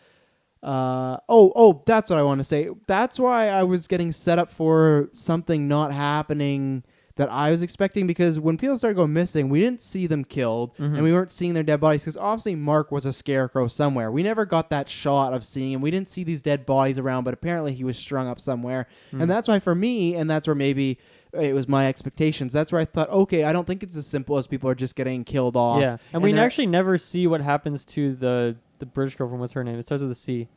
what I want to say. That's why I was getting set up for something not happening that I was expecting, because when people started going missing, we didn't see them killed, and we weren't seeing their dead bodies, because obviously Mark was a scarecrow somewhere. We never got that shot of seeing him. We didn't see these dead bodies around, but apparently he was strung up somewhere. And that's why for me, and that's where maybe it was my expectations, that's where I thought, okay, I don't think it's as simple as people are just getting killed off. Yeah, and we actually never see what happens to the British girlfriend. What's her name? It starts with a C.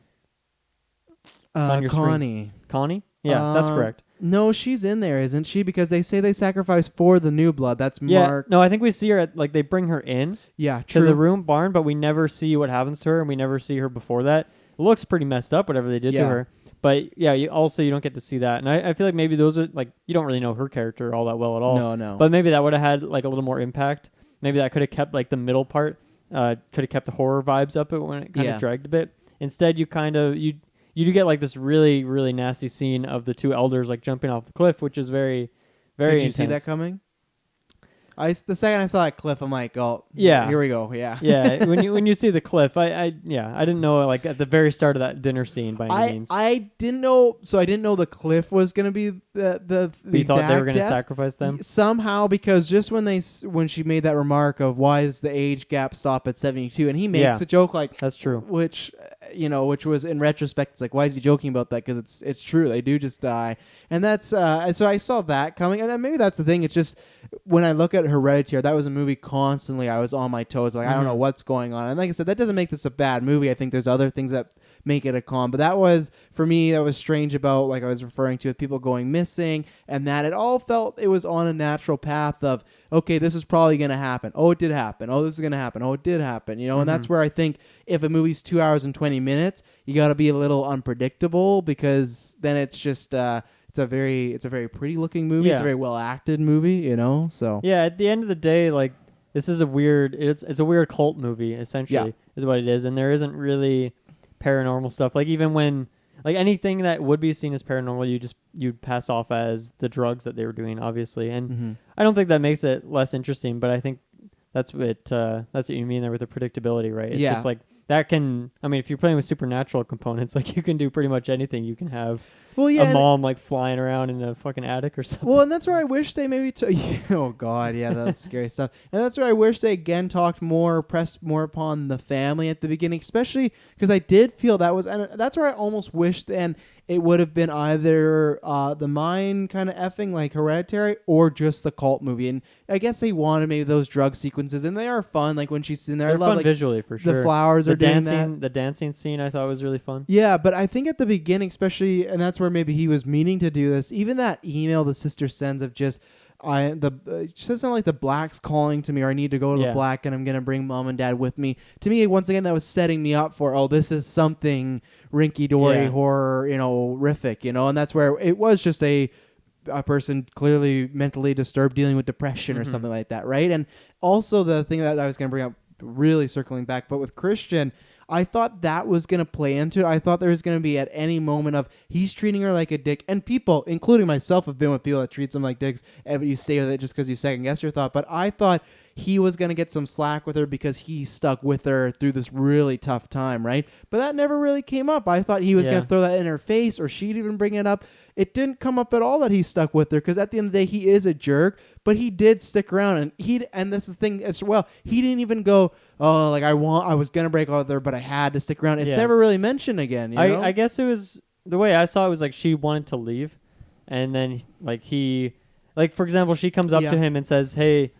Connie. Connie? Yeah, that's correct. No, she's in there, isn't she? Because they say they sacrifice for the new blood. That's Mark. No, I think we see her at, like, they bring her in to the barn, but we never see what happens to her, and we never see her before that. It looks pretty messed up, whatever they did to her. But yeah, you don't get to see that. And I feel like maybe those are, like, you don't really know her character all that well at all. No. But maybe that would have had, like, a little more impact. Maybe that could have kept, like, the middle part, could have kept the horror vibes up when it kind of dragged a bit. Instead, you do get, like, this really, really nasty scene of the two elders, like, jumping off the cliff, which is very, very Did you intense. see that coming? The second I saw that cliff, I'm like, oh, yeah, here we go, yeah. Yeah, when you see the cliff, I didn't know, like, at the very start of that dinner scene by any means. I didn't know the cliff was going to be the You thought they were going to death. Sacrifice them? Somehow, because just when she made that remark of why does the age gap stop at 72, and he makes a joke like, that's true, which was in retrospect, it's like, why is he joking about that? Because it's true, they do just die. And that's and so I saw that coming, and then maybe that's the thing. It's just when I look at Hereditary, that was a movie constantly I was on my toes, like I don't know what's going on. And like I said, that doesn't make this a bad movie. I think there's other things that make it a con, but that was, for me, that was strange about, like I was referring to, with people going missing, and that it all felt it was on a natural path of, okay, this is probably going to happen. Oh, it did happen. Oh, this is going to happen. Oh, it did happen. And that's where I think if a movie's 2 hours and 20 minutes, you got to be a little unpredictable, because then it's just it's a very pretty looking movie. It's a very well acted movie, so yeah, at the end of the day, like, this is a weird cult movie, essentially, is what it is. And there isn't really paranormal stuff. Like, even when, like, anything that would be seen as paranormal, you'd pass off as the drugs that they were doing, obviously. And I don't think that makes it less interesting, but I think that's what you mean there with the predictability, right? It's just like, that can, I mean, if you're playing with supernatural components, like, you can do pretty much anything. You can have a mom, like, flying around in a fucking attic or something. Well, and that's where I wish they maybe oh god, yeah, that's scary stuff. And that's where I wish they again pressed more upon the family at the beginning, especially because I did feel that was, and that's where I almost wish then it would have been either the mind kind of effing like Hereditary, or just the cult movie. And I guess they wanted maybe those drug sequences, and they are fun. Like when she's in there, They're I love, fun like, visually, for sure. The flowers are doing that. The dancing scene I thought was really fun. Yeah, but I think at the beginning, especially, and that's where maybe he was meaning to do this. Even that email the sister sends of just, it says something like the Black's calling to me, or I need to go to the Black, and I'm gonna bring mom and dad with me. To me, once again, that was setting me up for, this is something rinky-dory horror, horrific, and that's where it was just a person clearly mentally disturbed dealing with depression or something like that, right? And also the thing that I was gonna bring up, really circling back, but with Christian, I thought that was going to play into it. I thought there was going to be at any moment of he's treating her like a dick. And people, including myself, have been with people that treats them like dicks, and you stay with it just because you second guess your thought. But I thought he was going to get some slack with her because he stuck with her through this really tough time, right? But that never really came up. I thought he was going to throw that in her face, or she'd even bring it up. It didn't come up at all that he stuck with her, because at the end of the day, he is a jerk, but he did stick around, and this is the thing as well, he didn't even go, oh, like, I was going to break up with her, but I had to stick around. It's never really mentioned again, I guess it was, the way I saw it was like she wanted to leave, and then, like, for example, she comes up to him and says, hey,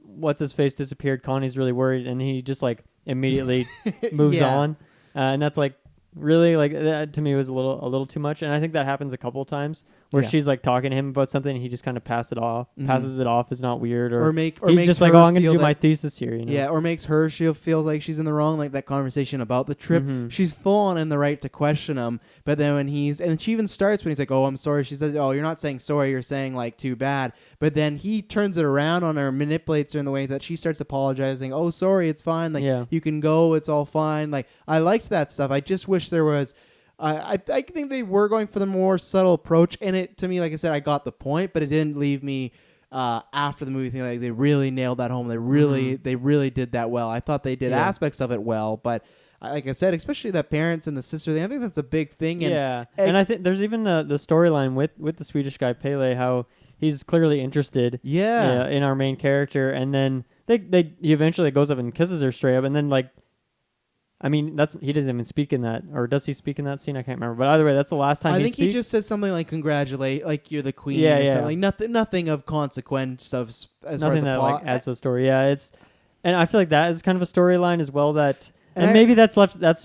what's his face disappeared, Connie's really worried, and he just, like, immediately moves on, and that's like, really, like, that to me was a little too much. And I think that happens a couple of times where she's like talking to him about something, and he just kind of passes it off as not weird, or makes just like, I'm gonna do my thesis here, or makes her, she feels like she's in the wrong, like that conversation about the trip. She's full on in the right to question him, but then when and she even starts when he's like, oh, I'm sorry, she says, oh, you're not saying sorry, you're saying, like, too bad. But then he turns it around on her, manipulates her in the way that she starts apologizing, oh, sorry, it's fine, like, you can go, it's all fine. Like, I liked that stuff. I just wish there was, I think they were going for the more subtle approach, and it, to me, like I said, I got the point, but it didn't leave me after the movie thinking like they really nailed that home. They really did that well. I thought they did aspects of it well, but like I said, especially the parents and the sister thing, I think that's a big thing. And I think there's even the storyline with the Swedish guy Pele, how he's clearly interested in our main character, and then he eventually goes up and kisses her straight up, and then like, I mean, he doesn't even speak in that, or does he speak in that scene? I can't remember. But either way, that's the last time I think he just says something like "congratulate," like you're the queen. Yeah, or something. Like nothing of consequence as nothing far as that plot. like adds to the story. Yeah, and I feel like that is kind of a storyline as well. And maybe that's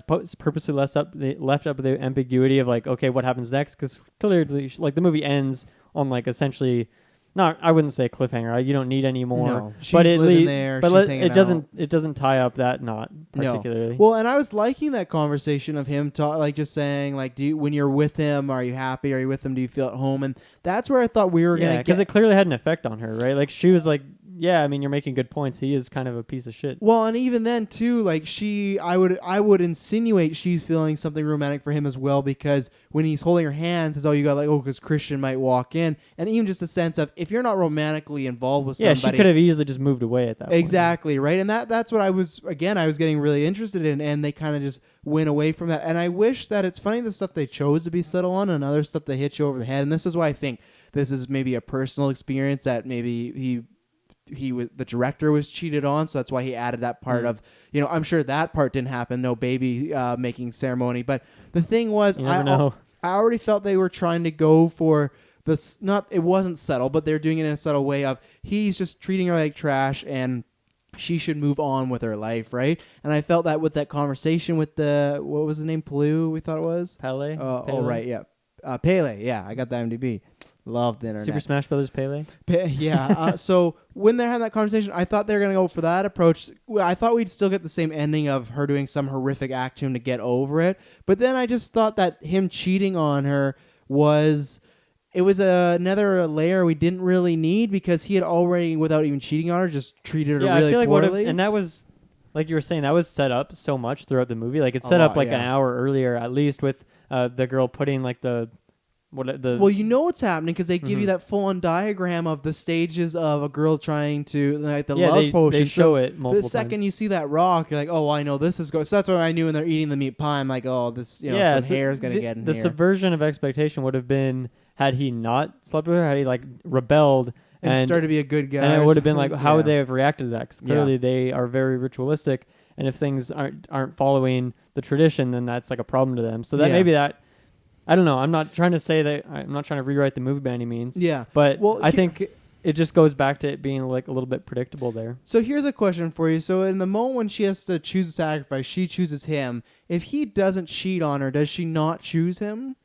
purposely left up with the ambiguity of like, okay, what happens next? Because clearly, like the movie ends on like essentially. I wouldn't say cliffhanger. You don't need any more. No, she's living there. But it doesn't tie up that knot particularly. No. Well, and I was liking that conversation of him like just saying like, when you're with him, are you happy? Are you with him? Do you feel at home? And that's where I thought we were gonna get, because it clearly had an effect on her, right? Like she was like, yeah, I mean, you're making good points. He is kind of a piece of shit. Well, and even then too, like I would insinuate she's feeling something romantic for him as well, because when he's holding her hand, says, "Oh, you got like, because Christian might walk in," and even just a sense of if you're not romantically involved with somebody, she could have easily just moved away at that point. Exactly, right? And that's what I was getting really interested in, and they kind of just went away from that. And I wish that it's funny the stuff they chose to be subtle on, and other stuff they hit you over the head. And this is why I think this is maybe a personal experience that maybe the director was cheated on, so that's why he added that part of, I'm sure that part didn't happen, no baby making ceremony. But the thing was, I already felt they were trying to go for this. It wasn't subtle, but they're doing it in a subtle way of he's just treating her like trash and she should move on with her life, right? And I felt that with that conversation with what was the name? Pelu, we thought it was? Pele? Oh, right, yeah. Pele, yeah, I got the IMDb. Love the internet. Super Smash Brothers Pele? Yeah. So when they're having that conversation, I thought they were going to go for that approach. I thought we'd still get the same ending of her doing some horrific act to him to get over it. But then I just thought that him cheating on her was another layer we didn't really need, because he had already, without even cheating on her, just treated her really I feel poorly. And that was, like you were saying, that was set up so much throughout the movie. Like it's set up an hour earlier, at least, with the girl putting like well, you know what's happening because they give you that full-on diagram of the stages of a girl trying to love potion. They show it multiple times. The second you see that rock, you're like, oh, I know this is going. So that's what I knew when they're eating the meat pie. I'm like, oh, this, some hair is gonna get in here. The subversion of expectation would have been had he not slept with her, had he like rebelled and started to be a good guy, and it would have been like, how would they have reacted to that? Because clearly they are very ritualistic, and if things aren't following the tradition, then that's like a problem to them. So that maybe that. I don't know. I'm not trying to rewrite the movie by any means. Yeah. But I think it just goes back to it being like a little bit predictable there. So here's a question for you. So in the moment when she has to choose a sacrifice, she chooses him. If he doesn't cheat on her, does she not choose him?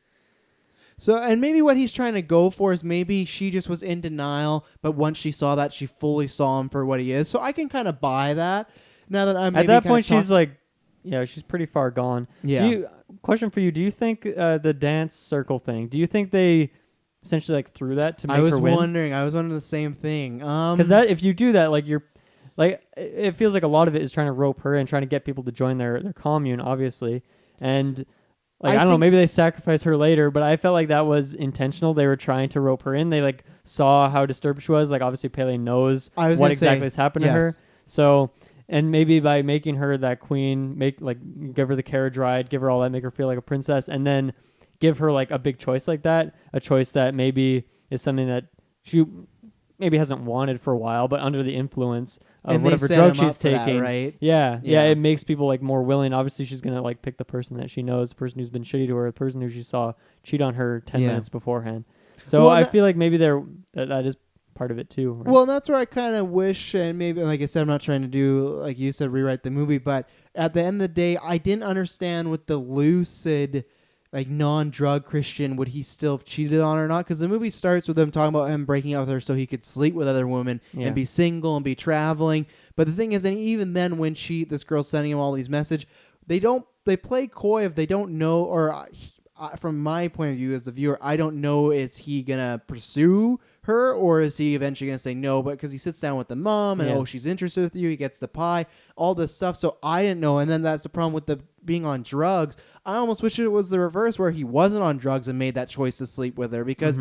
So, and maybe what he's trying to go for is maybe she just was in denial, but once she saw that, she fully saw him for what he is. So I can kind of buy that. Now that I'm at that point, she's like, she's pretty far gone. Yeah. Question for you: do you think the dance circle thing? Do you think they essentially like threw that to make her win? I was wondering the same thing. Because if you do that, like you're, like it feels like a lot of it is trying to rope her and trying to get people to join their commune, obviously. And like I don't know, maybe they sacrifice her later, but I felt like that was intentional. They were trying to rope her in. They like saw how disturbed she was. Like obviously Pele knows what exactly has happened to her. So. And maybe by making her that queen, give her the carriage ride, give her all that, make her feel like a princess, and then give her like a big choice like that, a choice that maybe is something that she maybe hasn't wanted for a while, but under the influence of whatever drug she's taking, that, right? Yeah, it makes people like more willing. Obviously, she's gonna like pick the person that she knows, the person who's been shitty to her, the person who she saw cheat on her 10 minutes beforehand. So I feel like maybe that is part of it too. Right? Well, that's where I kind of wish, and maybe like I said, I'm not trying to do, like you said, rewrite the movie, but at the end of the day, I didn't understand with the lucid, like non-drug Christian, would he still have cheated on her or not? Because the movie starts with him talking about him breaking out with her so he could sleep with other women and be single and be traveling. But the thing is, and even then when this girl's sending him all these messages, they play coy if they don't know, or from my point of view as the viewer, I don't know, is he gonna pursue her or is he eventually gonna say no? But because he sits down with the mom and she's interested with you, he gets the pie, all this stuff. So I didn't know, and then that's the problem with the being on drugs. I almost wish it was the reverse, where he wasn't on drugs and made that choice to sleep with her, because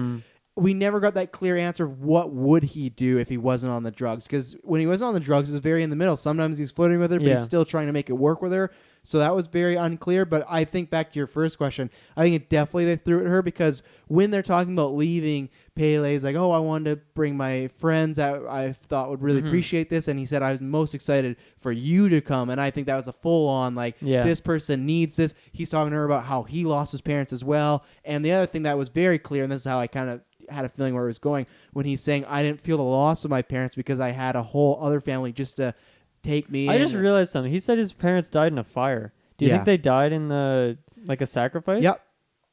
we never got that clear answer of what would he do if he wasn't on the drugs. Because when he wasn't on the drugs, it was very in the middle. Sometimes he's flirting with her, but he's still trying to make it work with her. So that was very unclear. But I think back to your first question, I think it definitely they threw it at her because when they're talking about leaving, Pele's like, oh, I wanted to bring my friends that I thought would really appreciate this. And he said, I was most excited for you to come. And I think that was a full on, like, this person needs this. He's talking to her about how he lost his parents as well. And the other thing that was very clear, and this is how I kind of had a feeling where it was going, when he's saying, I didn't feel the loss of my parents because I had a whole other family just to take me I just realized something. He said his parents died in a fire. Do you think they died in a sacrifice? Yep.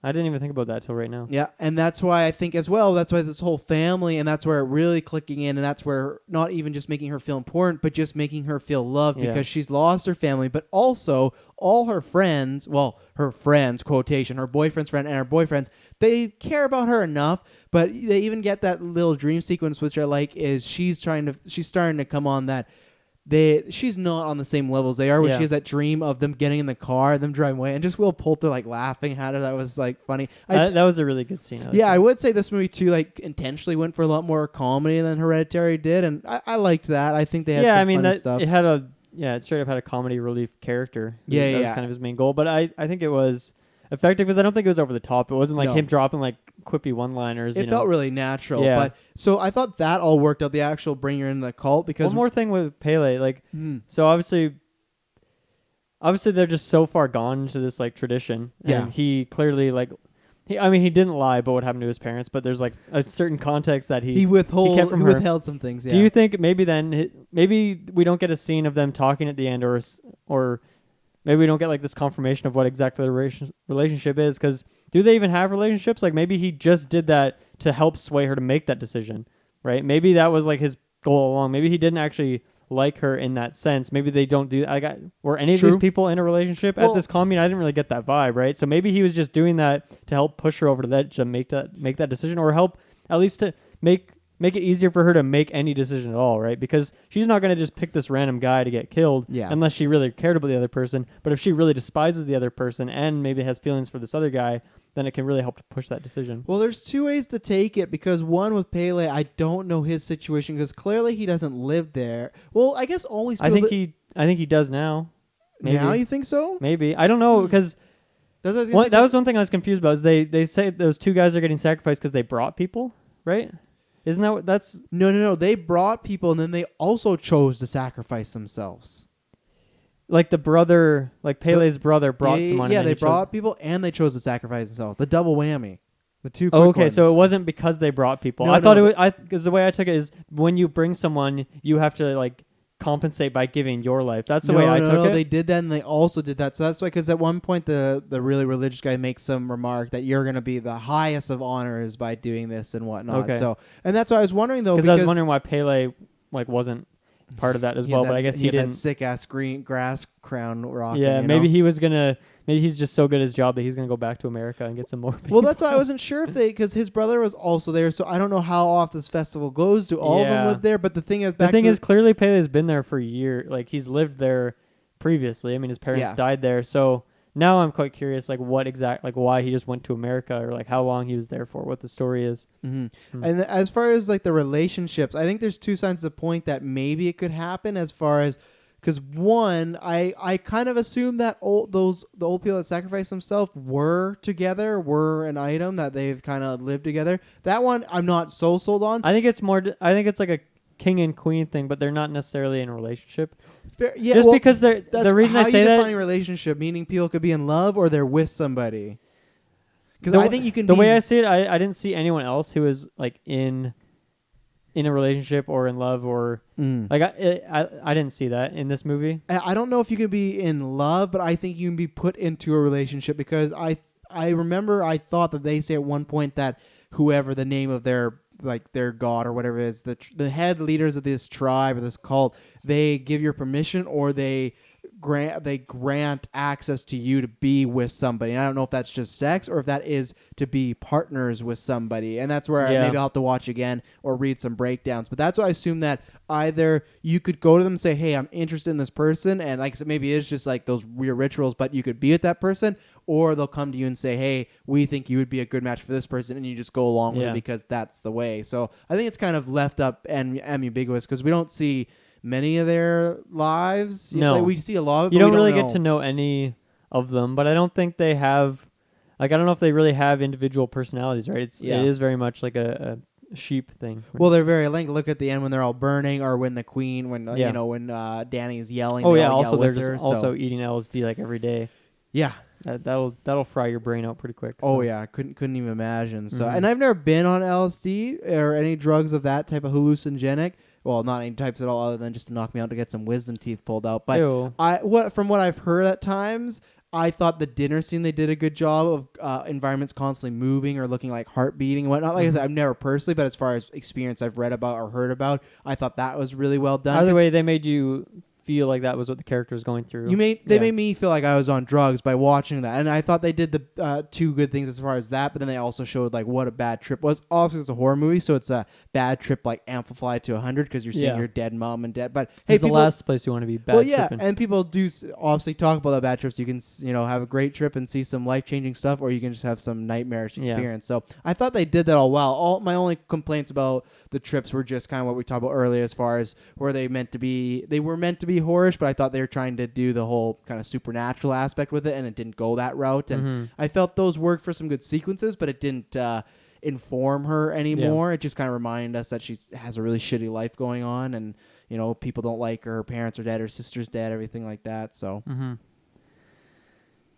I didn't even think about that till right now. Yeah, and that's why I think as well, that's why this whole family, and that's where it really clicking in, and that's where not even just making her feel important, but just making her feel loved because she's lost her family, but also all her friends, well, her friends, quotation, her boyfriend's friend and her boyfriends, they care about her enough, but they even get that little dream sequence, which I like, is she's starting to come on that she's not on the same level as they are when she has that dream of them getting in the car, them driving away, and just Will Poulter like laughing at her. That was like funny. That was a really good scene. I would say this movie too like intentionally went for a lot more comedy than Hereditary did, and I liked that. I think they had some funny stuff. It had it straight up had a comedy relief character. That was kind of his main goal, but I think it was effective because I don't think it was over the top. It wasn't like him dropping like quippy one-liners. It felt really natural. Yeah. But so I thought that all worked out. The actual bring her into the cult because one more thing with Pele, like so obviously they're just so far gone into this like tradition. And he clearly like he didn't lie about what happened to his parents, but there's like a certain context that he withheld some things. Yeah. Do you think maybe maybe we don't get a scene of them talking at the end, or maybe we don't get like this confirmation of what exactly the relationship is? Because do they even have relationships? Like maybe he just did that to help sway her to make that decision, right? Maybe that was like his goal all along. Maybe he didn't actually like her in that sense. Maybe they don't do. Were any of these people in a relationship at this commune? I didn't really get that vibe, right? So maybe he was just doing that to help push her over to the edge to make that decision, or help at least to make it easier for her to make any decision at all, right? Because she's not going to just pick this random guy to get killed unless she really cared about the other person. But if she really despises the other person and maybe has feelings for this other guy, then it can really help to push that decision. Well, there's two ways to take it, because one with Pele, I don't know his situation because clearly he doesn't live there. Well, I guess all these people... I think he does now. Maybe. Now you think so? Maybe. I don't know, because... That was one thing I was confused about. Is they say those two guys are getting sacrificed because they brought people, right? Isn't that what that's... No. They brought people, and then they also chose to sacrifice themselves. Like the brother, like Pele's brother brought someone. Yeah, they brought people, and they chose to sacrifice themselves. The double whammy. The two quick ones. So it wasn't because they brought people. I thought it was... Because the way I took it is when you bring someone, you have to like compensate by giving your life. That's the way I took it. They did that, and they also did that. So that's why, because at one point the really religious guy makes some remark that you're going to be the highest of honors by doing this and whatnot. Okay. So, and that's why I was wondering though, because I was wondering why Pele like wasn't part of that as well. But I guess he didn't. That sick ass green grass crown rocking. Yeah, maybe he was gonna. Maybe he's just so good at his job that he's going to go back to America and get some more people. Well, that's why I wasn't sure if because his brother was also there, so I don't know how often this festival goes. Do all of them live there? But the thing is, clearly Pele's been there for a year. Like, he's lived there previously. I mean, his parents died there. So now I'm quite curious, like, why he just went to America, or like how long he was there for, what the story is. Mm-hmm. And as far as like the relationships, I think there's two sides of the point that maybe it could happen as far as... Because one, I kind of assume that the old people that sacrificed themselves were together, were an item that they've kind of lived together. That one I'm not so sold on. I think it's like a king and queen thing, but they're not necessarily in a relationship. Because the reason I say that, defining relationship, meaning people could be in love or they're with somebody. Because I think you can. The way I see it, I didn't see anyone else who was like in a relationship or in love or like I didn't see that in this movie. I don't know if you can be in love, but I think you can be put into a relationship, because I remember I thought that they say at one point that whoever the name of their god or whatever it is, the head leaders of this tribe or this cult, they give your permission or they grant access to you to be with somebody. And I don't know if that's just sex or if that is to be partners with somebody. And that's where maybe I'll have to watch again or read some breakdowns. But that's why I assume that either you could go to them and say, hey, I'm interested in this person. And like I said, maybe it's just like those weird rituals, but you could be with that person. Or they'll come to you and say, hey, we think you would be a good match for this person. And you just go along with it because that's the way. So I think it's kind of left up and ambiguous because we don't see many of their lives. No. Like, we see a lot of it, you but don't really know. get to know any of them, but I don't think they have, like, I don't know if they really have individual personalities, right? It is very much like a sheep thing. Well, they're very linked. Look at the end when they're all burning, or when the queen, when Danny is yelling. Oh yeah, also they're just also eating LSD like every day. Yeah. That'll fry your brain out pretty quick. So. Oh yeah, I couldn't even imagine. So, and I've never been on LSD or any drugs of that type of hallucinogenic. Well, not any types at all, other than just to knock me out to get some wisdom teeth pulled out. But from what I've heard at times, I thought the dinner scene they did a good job of environments constantly moving or looking like heart beating and whatnot. Like I said, I've never personally, but as far as experience I've read about or heard about, I thought that was really well done. Either way, they made you feel like that was what the character was going through. They made me feel like I was on drugs by watching that, and I thought they did the two good things as far as that. But then they also showed like what a bad trip was. Obviously, it's a horror movie, so it's a bad trip like amplified to 100 because you're seeing your dead mom and dad. But hey, it's the last place you want to be. Bad tripping. And people do obviously talk about the bad trips. You can have a great trip and see some life changing stuff, or you can just have some nightmarish experience. So I thought they did that all well. All my only complaints about the trips were just kind of what we talked about earlier, as far as where they were meant to be horrorish, but I thought they were trying to do the whole kind of supernatural aspect with it, and it didn't go that route. And I felt those worked for some good sequences, but it didn't inform her anymore. It just kind of reminded us that she has a really shitty life going on, and people don't like her parents are dead, her sister's dead, everything like that. So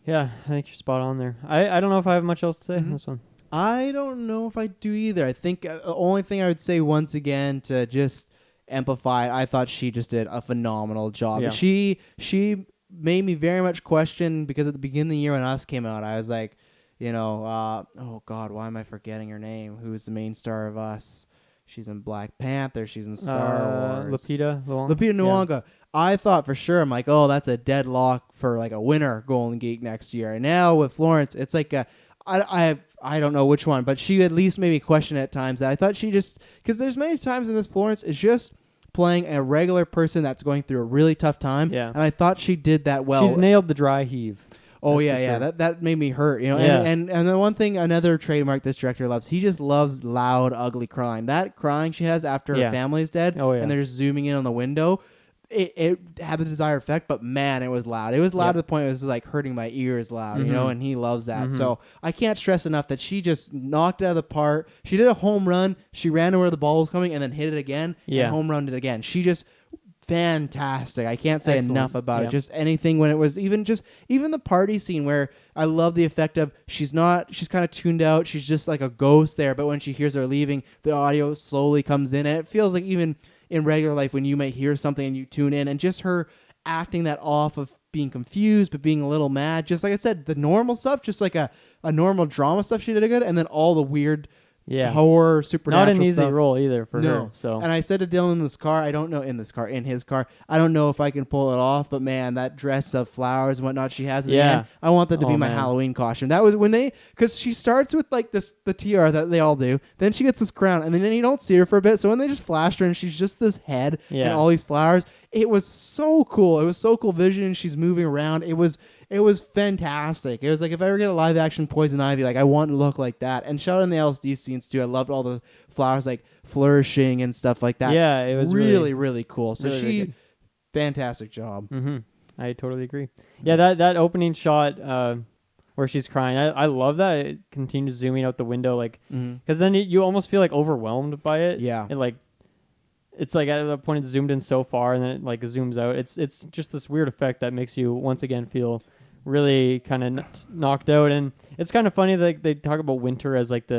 yeah, I think you're spot on there. I don't know if I have much else to say on this one. I don't know if I do either. I think the only thing I would say once again to just amplify, I thought she just did a phenomenal job. Yeah. She made me very much question, because at the beginning of the year when Us came out, I was like, oh God, why am I forgetting her name? Who's the main star of Us? She's in Black Panther. She's in Star Wars. Lupita Nyong'o. Yeah. I thought for sure, I'm like, oh, that's a deadlock for like a winner Golden Geek next year. And now with Florence, it's like I don't know which one, but she at least made me question at times that I thought she just, because there's many times in this Florence is just playing a regular person that's going through a really tough time. Yeah. And I thought she did that well. She's nailed the dry heave. Oh yeah. Sure. That made me hurt, And the one thing, another trademark this director loves, he just loves loud, ugly crying. That crying she has after her family's dead, and they're just zooming in on the window. It had the desired effect, but man, it was loud. It was loud to the point it was like hurting my ears loud, and he loves that. So I can't stress enough that she just knocked it out of the park. She did a home run. She ran to where the ball was coming and then hit it again and home run it again. She just fantastic. I can't say enough about it. Just anything when it was even the party scene where I love the effect of she's kind of tuned out. She's just like a ghost there, but when she hears her leaving, the audio slowly comes in, and it feels like even in regular life when you might hear something and you tune in, and just her acting that off of being confused but being a little mad, just like I said, the normal stuff, just like a normal drama stuff she did good, and then all the weird horror supernatural not an easy stuff. role either for her. So, and I said to Dylan in his car, I don't know if I can pull it off, but man, that dress of flowers and whatnot she has at the end, I want that to be my Halloween costume. That was when because she starts with like the tiara that they all do, then she gets this crown, and then you don't see her for a bit, so when they just flashed her and she's just this head and all these flowers, it was so cool. It was so cool vision. She's moving around. It was fantastic. It was like, if I ever get a live action Poison Ivy, like I want to look like that. And shout out in the LSD scenes too. I loved all the flowers like flourishing and stuff like that. Yeah, it was really, really cool. So really fantastic job. I totally agree. Yeah, that opening shot where she's crying, I love that. It continues zooming out the window, like, because then you almost feel like overwhelmed by it. Yeah. And like, it's like at that point it's zoomed in so far and then it like zooms out. It's just this weird effect that makes you once again feel really kind of knocked out. And it's kind of funny that they talk about winter as like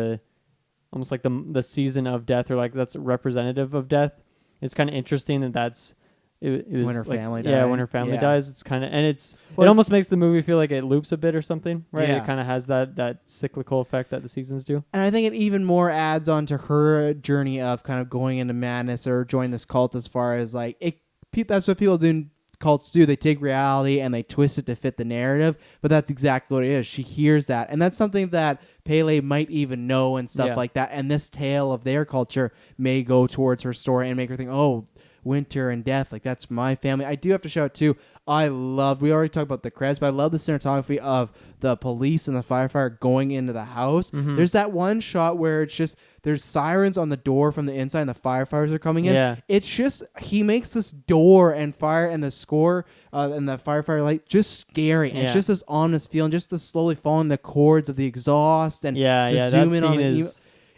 almost like the season of death, or like that's representative of death. It's kind of interesting that it was when her like, family died. Yeah, when her family dies. It's kind of, and it almost makes the movie feel like it loops a bit or something, right? Yeah. It kind of has that cyclical effect that the seasons do. And I think it even more adds on to her journey of kind of going into madness or joining this cult, as far as like that's what people do cults do. They take reality and they twist it to fit the narrative, but that's exactly what it is. She hears that, and that's something that Pele might even know and stuff like that, and this tale of their culture may go towards her story and make her think, oh, winter and death, like that's my family. I do have to shout too, we already talked about the credits, but I love the cinematography of the police and the firefighter going into the house. There's that one shot where it's just, there's sirens on the door from the inside and the firefighters are coming in. It's just, he makes this door and fire and the score and the firefighter light just scary. And it's just this ominous feeling, just the slowly falling the chords of the exhaust and the zoom in on the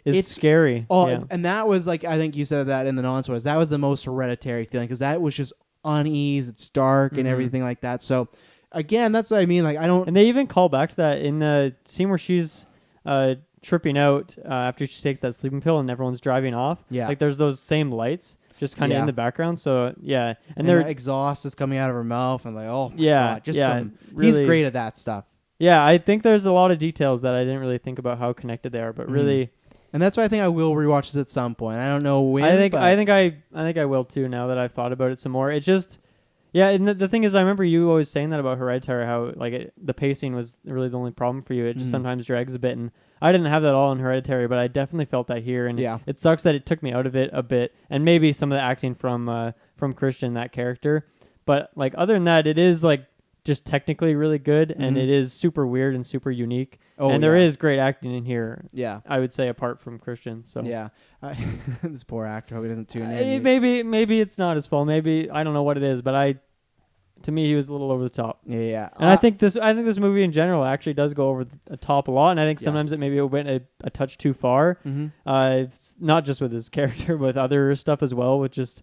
it's scary. And that was like, I think you said that in the non-spoilers, that was the most Hereditary feeling, because that was just unease, it's dark and everything like that. So again, that's what I mean, like I don't, and they even call back to that in the scene where she's tripping out after she takes that sleeping pill and everyone's driving off. Like there's those same lights just kind of in the background. So and their exhaust is coming out of her mouth and like, oh my God, just really, he's great at that stuff. I think there's a lot of details that I didn't really think about how connected they are, but really. And that's why I think I will rewatch this at some point. I don't know when. I think I will too. Now that I've thought about it some more, it just And the thing is, I remember you always saying that about Hereditary, how like the pacing was really the only problem for you. It just sometimes drags a bit, and I didn't have that all in Hereditary, but I definitely felt that here. And it sucks that it took me out of it a bit, and maybe some of the acting from Christian, that character. But like other than that, it is like just technically really good, and it is super weird and super unique. And there is great acting in here. I would say apart from Christian. So this poor actor, hope he doesn't tune in. Maybe it's not his fault. Maybe I don't know what it is, but to me he was a little over the top. And I think this movie in general actually does go over the top a lot, and I think sometimes it went a touch too far. Not just with his character, but with other stuff as well. With just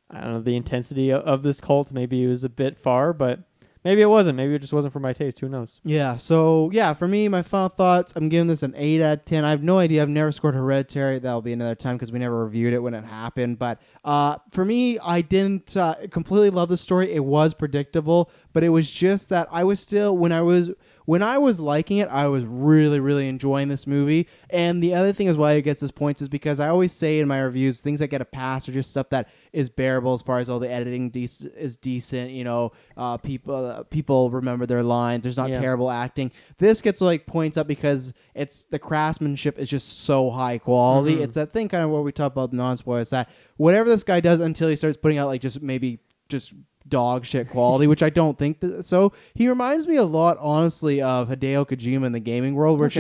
I don't know, the intensity of this cult. Maybe it was a bit far, but. Maybe it wasn't. Maybe it just wasn't for my taste. Who knows? So, for me, my final thoughts, I'm giving this an 8 out of 10. I have no idea. I've never scored Hereditary. That'll be another time because we never reviewed it when it happened. But for me, I didn't completely love the story. It was predictable, but it was just that I was still, when I was liking it, I was really, really enjoying this movie. And the other thing is why it gets this points is because I always say in my reviews, things that get a pass are just stuff that is bearable as far as all the editing is decent. You know, people remember their lines. There's not terrible acting. This gets like points up because the craftsmanship is just so high quality. It's that thing kind of what we talk about non-spoilers, that whatever this guy does until he starts putting out like just dog shit quality, which I don't think so. He reminds me a lot, honestly, of Hideo Kojima in the gaming world, where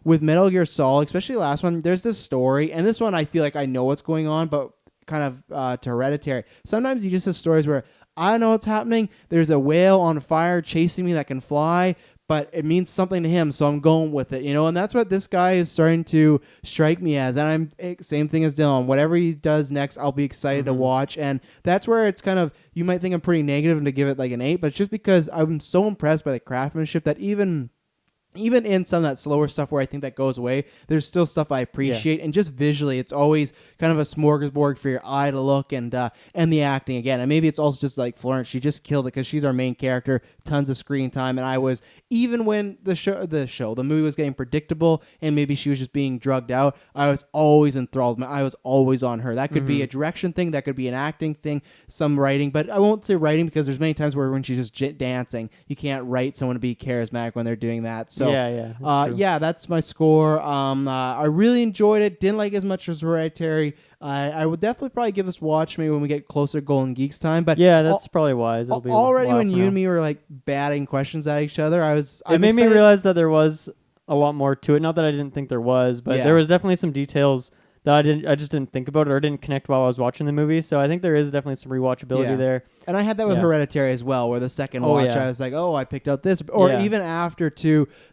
with Metal Gear Solid, especially the last one, there's this story, and this one I feel like I know what's going on, but kind of to Hereditary. Sometimes you just have stories where I don't know what's happening. There's a whale on fire chasing me that can fly, but it means something to him, so I'm going with it, and that's what this guy is starting to strike me as. And same thing as Dylan. Whatever he does next, I'll be excited to watch. And that's where it's kind of, you might think I'm pretty negative and to give it like an 8, but it's just because I'm so impressed by the craftsmanship that even in some of that slower stuff where I think that goes away, there's still stuff I appreciate. And just visually, it's always kind of a smorgasbord for your eye to look, and the acting again. And maybe it's also just like Florence, she just killed it because she's our main character, tons of screen time. And I was, even when the movie was getting predictable and maybe she was just being drugged out, I was always enthralled. I was always on her. That could be a direction thing, that could be an acting thing, some writing, but I won't say writing because there's many times where when she's just dancing, you can't write someone to be charismatic when they're doing that. So that's my score. I really enjoyed it. Didn't like it as much as Hereditary. I would definitely probably give this watch maybe when we get closer to Golden Geeks time. But that's probably wise. It'll be already when you and me were like batting questions at each other. It made me realize that there was a lot more to it. Not that I didn't think there was, but there was definitely some details that I just didn't think about it or didn't connect while I was watching the movie. So I think there is definitely some rewatchability there. And I had that with Hereditary as well, where the second watch I was like, I picked out this. Or even after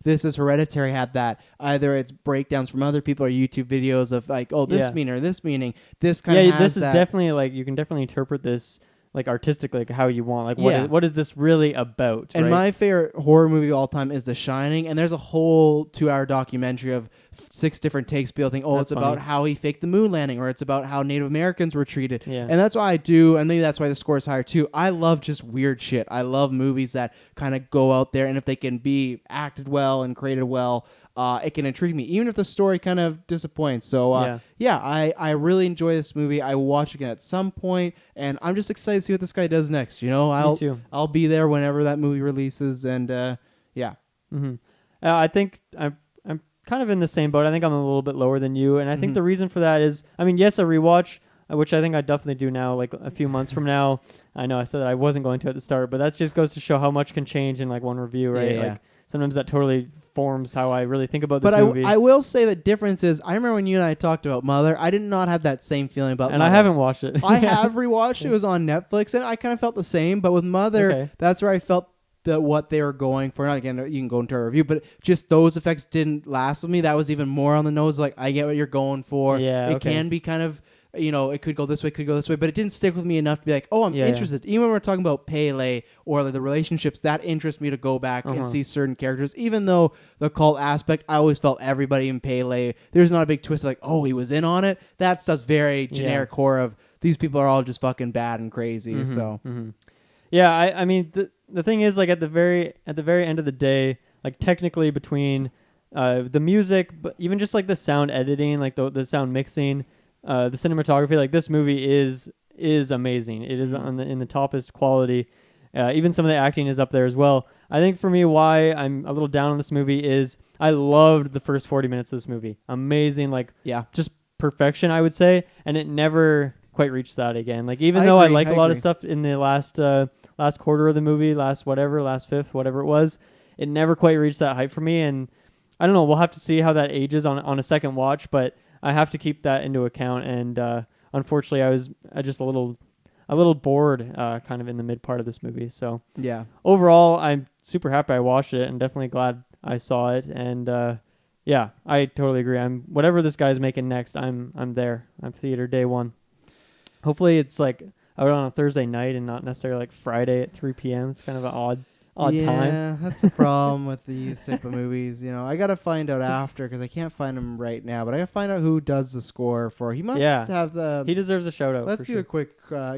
This Is Hereditary had that. Either it's breakdowns from other people or YouTube videos of like, this meaning or this meaning. This kind of has this is definitely like, you can definitely interpret this like artistically, like how you want. Like what is this really about? And my favorite horror movie of all time is The Shining, and there's a whole 2-hour documentary of 6 different takes. People think, it's funny. About how he faked the moon landing, or it's about how Native Americans were treated. And that's why I do, and maybe that's why the score is higher too. I love just weird shit. I love movies that kind of go out there, and if they can be acted well and created well, it can intrigue me, even if the story kind of disappoints. So, I really enjoy this movie. I will watch it again at some point, and I'm just excited to see what this guy does next. You know, I'll be there whenever that movie releases, and Mm-hmm. I think I'm kind of in the same boat. I think I'm a little bit lower than you, and I think the reason for that is, I mean, yes, a rewatch, which I think I definitely do now, like a few months from now. I know I said that I wasn't going to at the start, but that just goes to show how much can change in like one review, right? Yeah. Like sometimes that totally forms how I really think about this movie. But I will say the difference is, I remember when you and I talked about Mother, I did not have that same feeling about and Mother. I haven't watched it. I have rewatched it. It was on Netflix, and I kind of felt the same. But with Mother, that's where I felt that what they were going for. Not again, you can go into a review, but just those effects didn't last with me. That was even more on the nose. Like, I get what you're going for. Yeah, it can be kind of, you know, it could go this way, but it didn't stick with me enough to be like, oh, I'm interested. Even when we're talking about Pele or like the relationships, that interests me to go back and see certain characters. Even though the cult aspect, I always felt everybody in Pele, there's not a big twist like, oh, he was in on it. That stuff's very generic horror of these people are all just fucking bad and crazy. Yeah, I mean, the thing is, like, at the very end of the day, like, technically between the music, but even just like the sound editing, like the sound mixing, the cinematography, like, this movie is amazing. It is in the toppest quality. Even some of the acting is up there as well. I think for me, why I'm a little down on this movie is I loved the first 40 minutes of this movie. Amazing, like, just perfection, I would say, and it never quite reached that again. Like, even though I like a lot of stuff in the last quarter of the movie, last fifth, whatever it was, it never quite reached that height for me. And I don't know, we'll have to see how that ages on a second watch, but I have to keep that into account. And unfortunately, I was just a little bored kind of in the mid part of this movie. So overall, I'm super happy I watched it and definitely glad I saw it. And I totally agree. Whatever this guy's making next, I'm there. I'm theater day one. Hopefully it's like out on a Thursday night and not necessarily like Friday at 3 p.m. It's kind of an odd time. Yeah, that's the problem with these type of movies. You know, I got to find out after because I can't find him right now. But I got to find out who does the score for. He must have the. He deserves a shout out. Let's do a quick.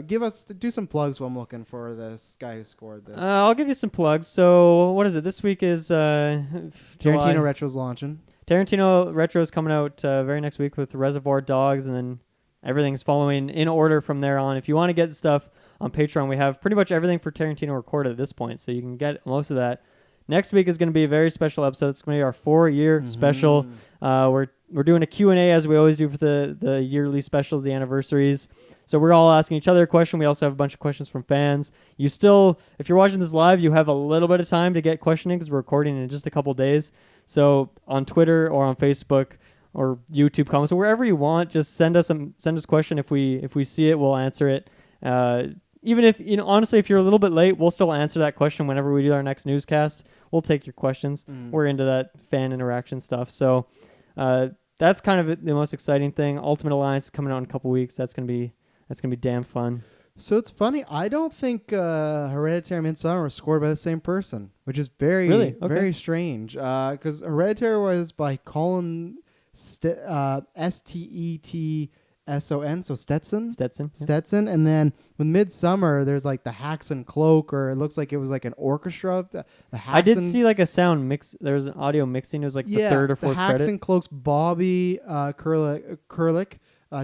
Do some plugs while I'm looking for this guy who scored this. I'll give you some plugs. So what is it? This week is Tarantino Retro's launching. Tarantino Retro is coming out very next week with Reservoir Dogs, and then everything's following in order from there on. If you want to get stuff on Patreon, we have pretty much everything for Tarantino recorded at this point, so you can get most of that. Next week is going to be a very special episode. It's going to be our 4-year special. We're doing a Q&A as we always do for the yearly specials, the anniversaries. So we're all asking each other a question. We also have a bunch of questions from fans. You still, if you're watching this live, you have a little bit of time to get questioning because we're recording in just a couple days. So on Twitter or on Facebook or YouTube comments or wherever you want, just send us a question. If we see it, we'll answer it. Even if, honestly, if you're a little bit late, we'll still answer that question whenever we do our next newscast. We'll take your questions. We're into that fan interaction stuff. So that's kind of the most exciting thing. Ultimate Alliance is coming out in a couple weeks. That's gonna be damn fun. So it's funny. I don't think Hereditary and Midsommar were scored by the same person, which is very very strange. Because Hereditary was by Colin Stetson, so Stetson. Stetson, and then with Midsommar, there's like the Haxon Cloak, or it looks like it was like an orchestra. I did see like a sound mix. There was an audio mixing. It was like the third or fourth credit. The Haxon Cloak's Bobby Kurlick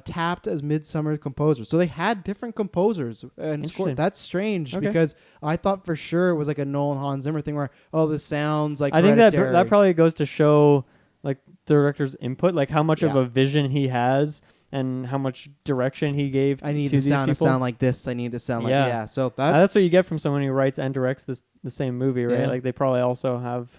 tapped as Midsommar composer. So they had different composers and scored. That's strange because I thought for sure it was like a Nolan Hans Zimmer thing where this sounds like. I think that probably goes to show like the director's input, like how much of a vision he has. And how much direction he gave I need to the sound these people. to sound like this. I need to sound like So that's what you get from someone who writes and directs the same movie, right? Yeah. Like they probably also have.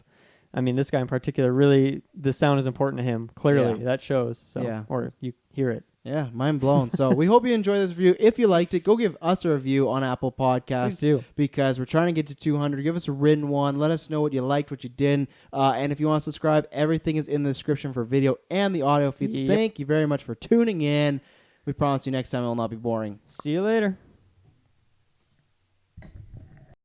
I mean, this guy in particular, really, the sound is important to him. Clearly, that shows. So, or you hear it. Yeah, mind blown. So we hope you enjoy this review. If you liked it, go give us a review on Apple Podcasts. Please do. Because we're trying to get to 200. Give us a written one. Let us know what you liked, what you didn't. And if you want to subscribe, everything is in the description for video and the audio feeds. Thank you very much for tuning in. We promise you next time it will not be boring. See you later.